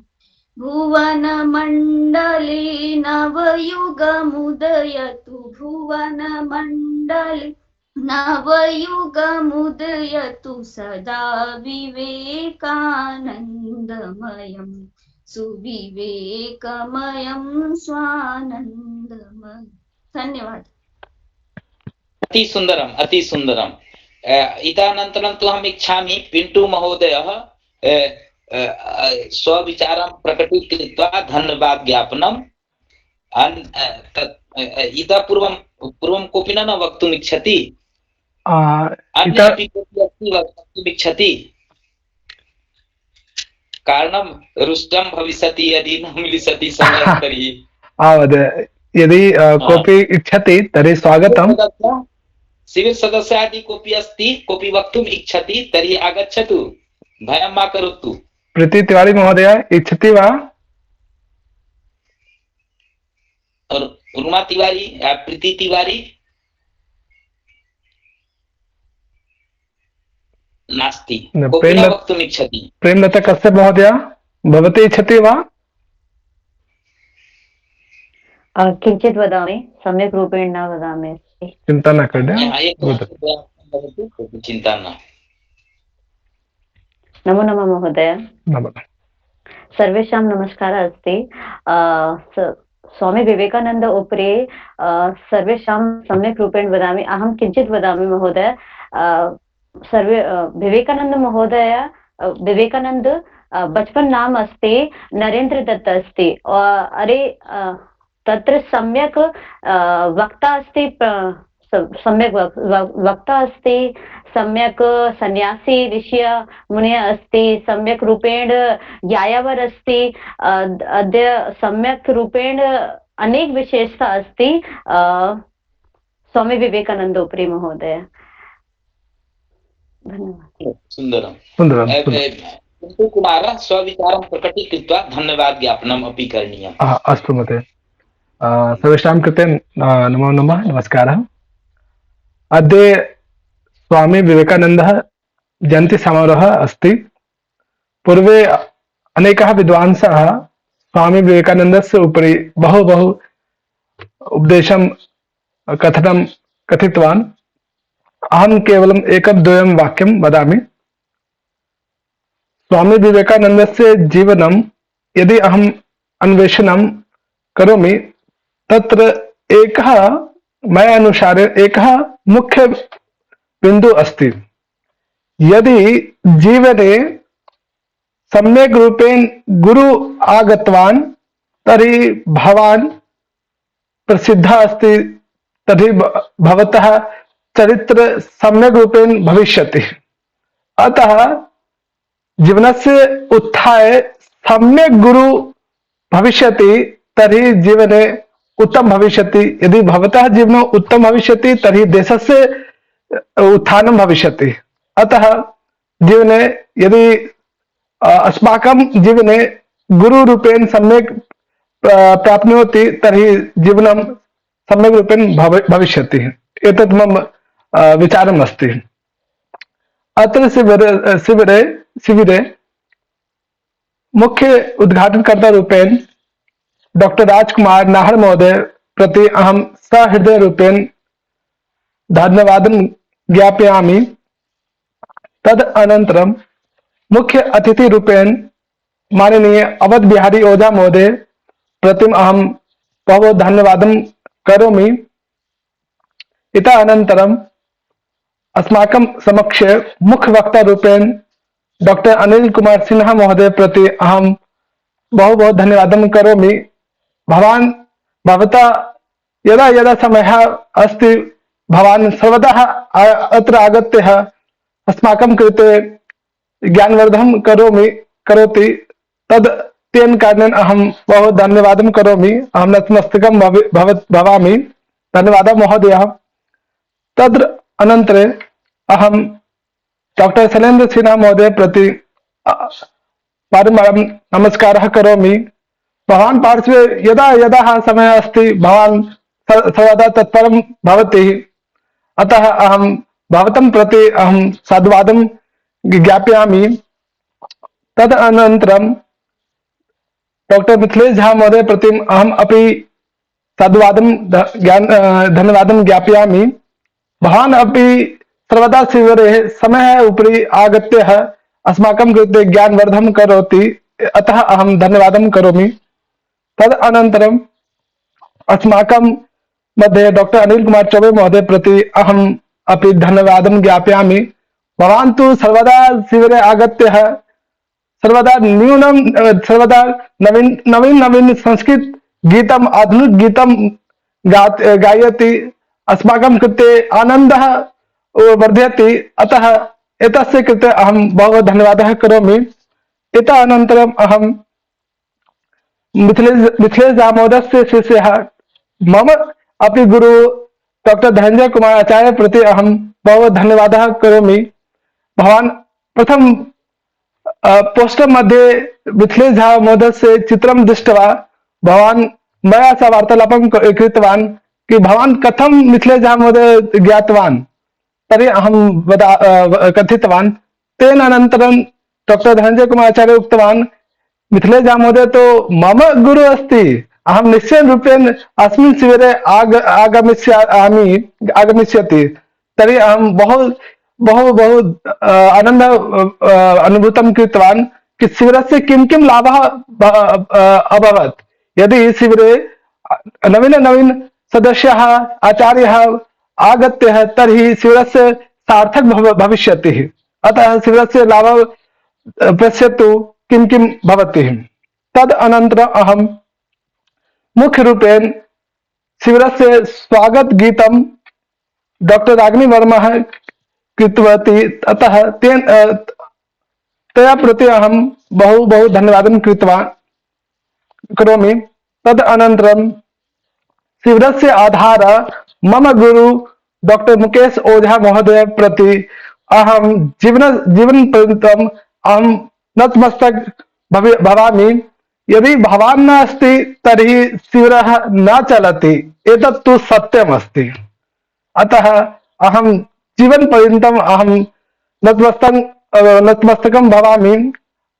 भुवनमण्डले नवयुगमुदयतु भुवनमण्डले नवयुगमुदयतु सदा विवेकानन्दमयम् सुविवेकमयं स्वानन्दमयम्। धन्यवाद। अति सुंदरम अति सुंदरम। इतानन्तरं तु अहम् इच्छामि पिंटू महोदयः स्वविचारं प्रकटीकृत्वा धन्यवाद ज्ञापनम् इतः पूर्वं कोऽपि न वक्तुम् इच्छति अन्यपि कोऽपि अस्ति वक्तुम् इच्छति कारणं रुष्टं भविष्यति यदि न मिलिष्यति समयः तर्हि यदि कोऽपि इच्छति तर्हि स्वागतम्। शिविर सदस्यादि कोऽपि अस्ति कोऽपि वक्तुम् इच्छति तर्हि आगच्छतु भयं मा करोतु। प्रीति तिवारी महोदय इच्छति वा? रुमा तिवारी प्रीति तिवारी नास्ति कोऽपि न वक्तुम् इच्छति। प्रेमलता कश्यप महोदय भवती इच्छति वा? किञ्चित् वदामि सम्यक् रूपेण न वदामि। चिन्ता न करोतु चिन्ता न। नमो नमः महोदय। सर्वेषां नमस्कारः अस्ति। स्वामी विवेकानन्द उपरि सर्वेषां सम्यक् रूपेण वदामि। अहं किञ्चित् वदामि महोदय। सर्वे विवेकानन्द महोदय विवेकानन्द बचपन नाम अस्ति नरेन्द्र दत्त अस्ति। अरे तत्र सम्यक् वक्ता अस्ति सम्यक् वक्ता अस्ति सम्यक् सन्यासी ऋषि मुनिः अस्ति सम्यक् रूपेण यायावर अस्ति। अद्य सम्यक् रूपेण अनेक विशेषता अस्ति स्वामी विवेकानन्द उपरि महोदय। धन्यवाद। सुन्दरं सुन्दरं। पिंटू कुमारः स्वविचारं प्रकटीकृत्वा धन्यवाद ज्ञापनम् अपि करणीयम्। अस्तु महोदय। सर्वेषां कृते नमो नमः नमस्कारः। अद्य स्वामी विवेकानन्दः जयन्ती समारोहः अस्ति। पूर्वे अनेकाः विद्वांसः स्वामी विवेकानन्दस्य उपरि बहु उपदेशं कथनं कथितवान्। अहं केवलम् एकं द्वयं वाक्यं वदामि। स्वामी विवेकानन्दस्य जीवनं यदि अहम् अन्वेषणं करोमि तत्र एकः मया अनुसारेण एकः मुख्य बिन्दु अस्ति। यदि जीवने सम्यक् रूपेण गुरु आगतवान् तर्हि भवान् प्रसिद्धः अस्ति तर्हि भवतः चरित्र सम्यक् रूपेण भविष्यति। अतः जीवनस्य उत्थाय सम्यक् गुरु भविष्यति तर्हि जीवने उत्तम भविष्यति। यदि भवतः जीवने उत्तम भविष्यति तर्हि देशस्य उत्थानं भविष्यति। अतः जीवने यदि अस्माकं जीवने गुरुरूपेण सम्यक् प्राप्नोति तर्हि जीवनं सम्यक् रूपेण भविष्यति। एतत् मम विचारम् अस्ति। अत्र शिबिरे मुख्य उद्घाटनकर्ता रूपेण डॉक्टर राजकुमार नाहर महोदय प्रति अहं सहृदय रूपेण धन्यवादं ज्ञापयामि। तद अनन्तरं मुख्य अतिथि रूपेण माननीय अवध बिहारी ओझा महोदय प्रतिम अहं बहु धन्यवादं करोमि। इतः अनन्तरम् अस्माकं समक्षे मुख्य वक्ता रूपेण डॉक्टर अनिल कुमार सिन्हा महोदय प्रति अहं बहु धन्यवादं करोमि। भवान् भवता यदा यदा समयः अस्ति भवान् सर्वदा अत्र आगत्य अस्माकं कृते ज्ञानवर्धनं करोति तद् तेन कारणेन अहं बहु धन्यवादं करोमि। अहं नतमस्तकं भवामि। धन्यवादः महोदय। तद् अनन्तरे अहं डॉक्टर शैलेन्द्र सिन्हा महोदय प्रति बारम्बारं नमस्कारः करोमि। भवान् पार्श्वे यदा यदा समयः अस्ति भवान् सर्वदा तत्परं भवति। अतः अहं भवतं प्रति अहं साधुवादं ज्ञापयामि। तद अनन्तरं डॉक्टर मिथिलेश झा महोदय प्रति अहम् अपि साधुवादं धन्यवादं ज्ञापयामि। भवान् अपि सर्वदा शिबिरे समयः उपरि आगत्य अस्माकं कृते ज्ञानवर्धनं करोति। अतः अहं धन्यवादं करोमि। तद अनन्तरम् अस्माकं मध्ये डॉक्टर अनिल कुमार चौबे महोदय प्रति अहम् अपि धन्यवादं ज्ञापयामि। भवान् तु सर्वदा शिबिरे आगत्य सर्वदा नवीन संस्कृत गीतम् आधुनिक गीतं गायति। अस्माकं कृते आनन्दः वर्धयति। अतः एतस्य कृते अहं बहु धन्यवादः करोमि। इतः अनन्तरम् अहं मिथिलेश झा महोदयस्य शिष्यः मम अपि गुरु डॉक्टर धनंजय कुमार आचार्य प्रति अहं बहु धन्यवादः करोमि। भवान् प्रथम पोस्टर मध्ये मिथिलेश झा महोदयस्य चित्रं दृष्ट्वा भवान् मया सह वार्तालापं कृतवान् कि भवान् कथं मिथिलेश झा महोदय ज्ञातवान् तर्हि अहं कथितवान्। तेन अनन्तरं डॉक्टर धनंजय कुमार आचार्य उक्तवान् मिथिलेश झा महोदय तो मम गुरु अस्ति। अहं निश्चयेन रूपेण अस्मिन् शिबिरे आगमिष्यति। तर्हि अहं बहु आनन्दः अनुभूतं कृतवान् कि शिबिरस्य किं लाभः अभवत्। यदि शिबिरे नवीन सदस्याः आचार्याः आगत्य तर्हि शिबिरस्य सार्थक भविष्यति। अतः शिबिरस्य लाभः पश्यतु किं भवति। तद अनन्तरम् अहं मुख्य रूपेण शिबिरस्य स्वागत गीतं डॉक्टर रागिनी वर्मा कृतवती। अतः तया प्रति अहं बहु धन्यवादं करोमि। तद अनन्तरं शिबिरस्य आधारः मम गुरु डॉक्टर मुकेश ओझा महोदय प्रति अहं जीवनपर्यन्तम् अहं नतमस्तक भवामि। यदि भवान् नास्ति तर्हि शिबिरः न चलति। एतत्तु सत्यमस्ति। अतः अहं जीवनपर्यन्तम् अहं नतमस्तकं भवामि।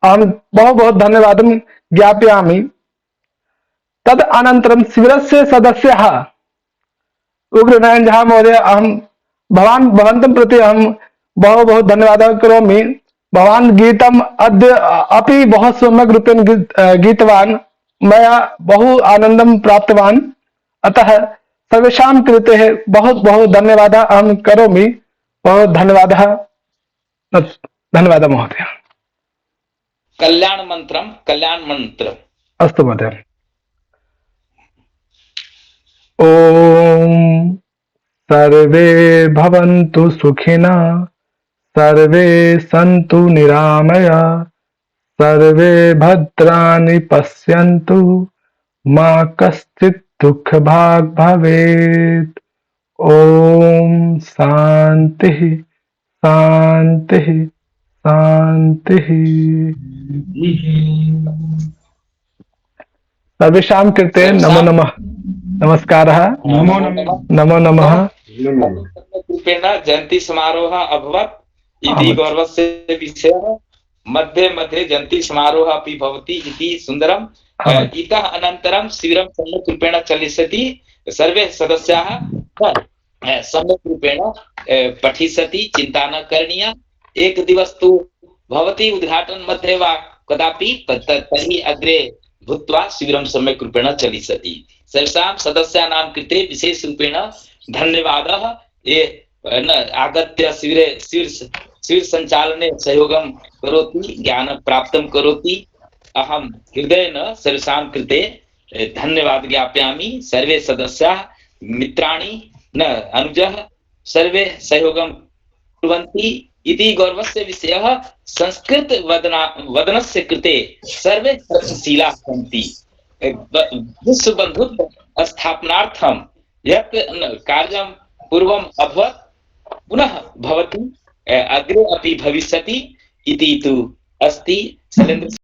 अहं बहु धन्यवादं ज्ञापयामि। तद अनन्तरं शिबिरस्य सदस्याः उग्रनारायण झा महोदय अहं भवन्तं प्रति अहं बहु धन्यवादः करोमि। भवान् गीतम् अद्य अपि बहु सम्यक् रूपेण गीतवान्। मया बहु आनन्दं प्राप्तवान्। अतः सर्वेषां कृते बहु धन्यवादः अहं करोमि। बहु धन्यवादः महोदय। कल्याण मंत्र अस्तु महोदय। ओम सर्वे भवन्तु सुखिनः सर्वे सन्तु निरामया सर्वे भद्राणि पश्यन्तु मा कश्चित् दुःखभाग् भवेत्। ओम शान्तिः शान्तिः शान्तिः। सर्वेषां कृते नमो नमः। नमस्कारः। नमो नमः। रूपेण जयंती समारोह अभवत् इति गौरवस्य विषयः। मध्ये मध्ये जयंती समारोह अपि भवति इति सुन्दरम्। इतः अनन्तरं शिबिरं सम्यक् रूपेण चलिष्यति। सर्वे सदस्याः सम्यक् रूपेण पठिष्यति। चिन्ता न करणीया। एक दिवस तु भवती उद्घाटन मध्ये वा कदापि तर्हि अग्रे भूत्वा शिबिरं सम्यक् रूपेण चलिष्यति। सर्वेषां सदस्यानां कृते विशेष रूपेण धन्यवादः ये आगत्य शिबिर संचालने सहयोगं करोति, ज्ञानं प्राप्तं करोति। अहं हृदयेन सर्वेषां कृते धन्यवाद ज्ञापयामि। सर्वे सदस्याः मित्राणि न अनुजः सर्वे सहयोगं कुर्वन्ति इति गौरवस्य विषयः। संस्कृत वदनस्य कृते सर्वे प्रयत्नशीलाः सन्ति। विश्व बन्धुत्व स्थापनार्थं यत् कार्यं पूर्वम् अभवत् पुनः भवति, अग्रे अपि भविष्यति इति तु अस्ति। शैलेन्द्र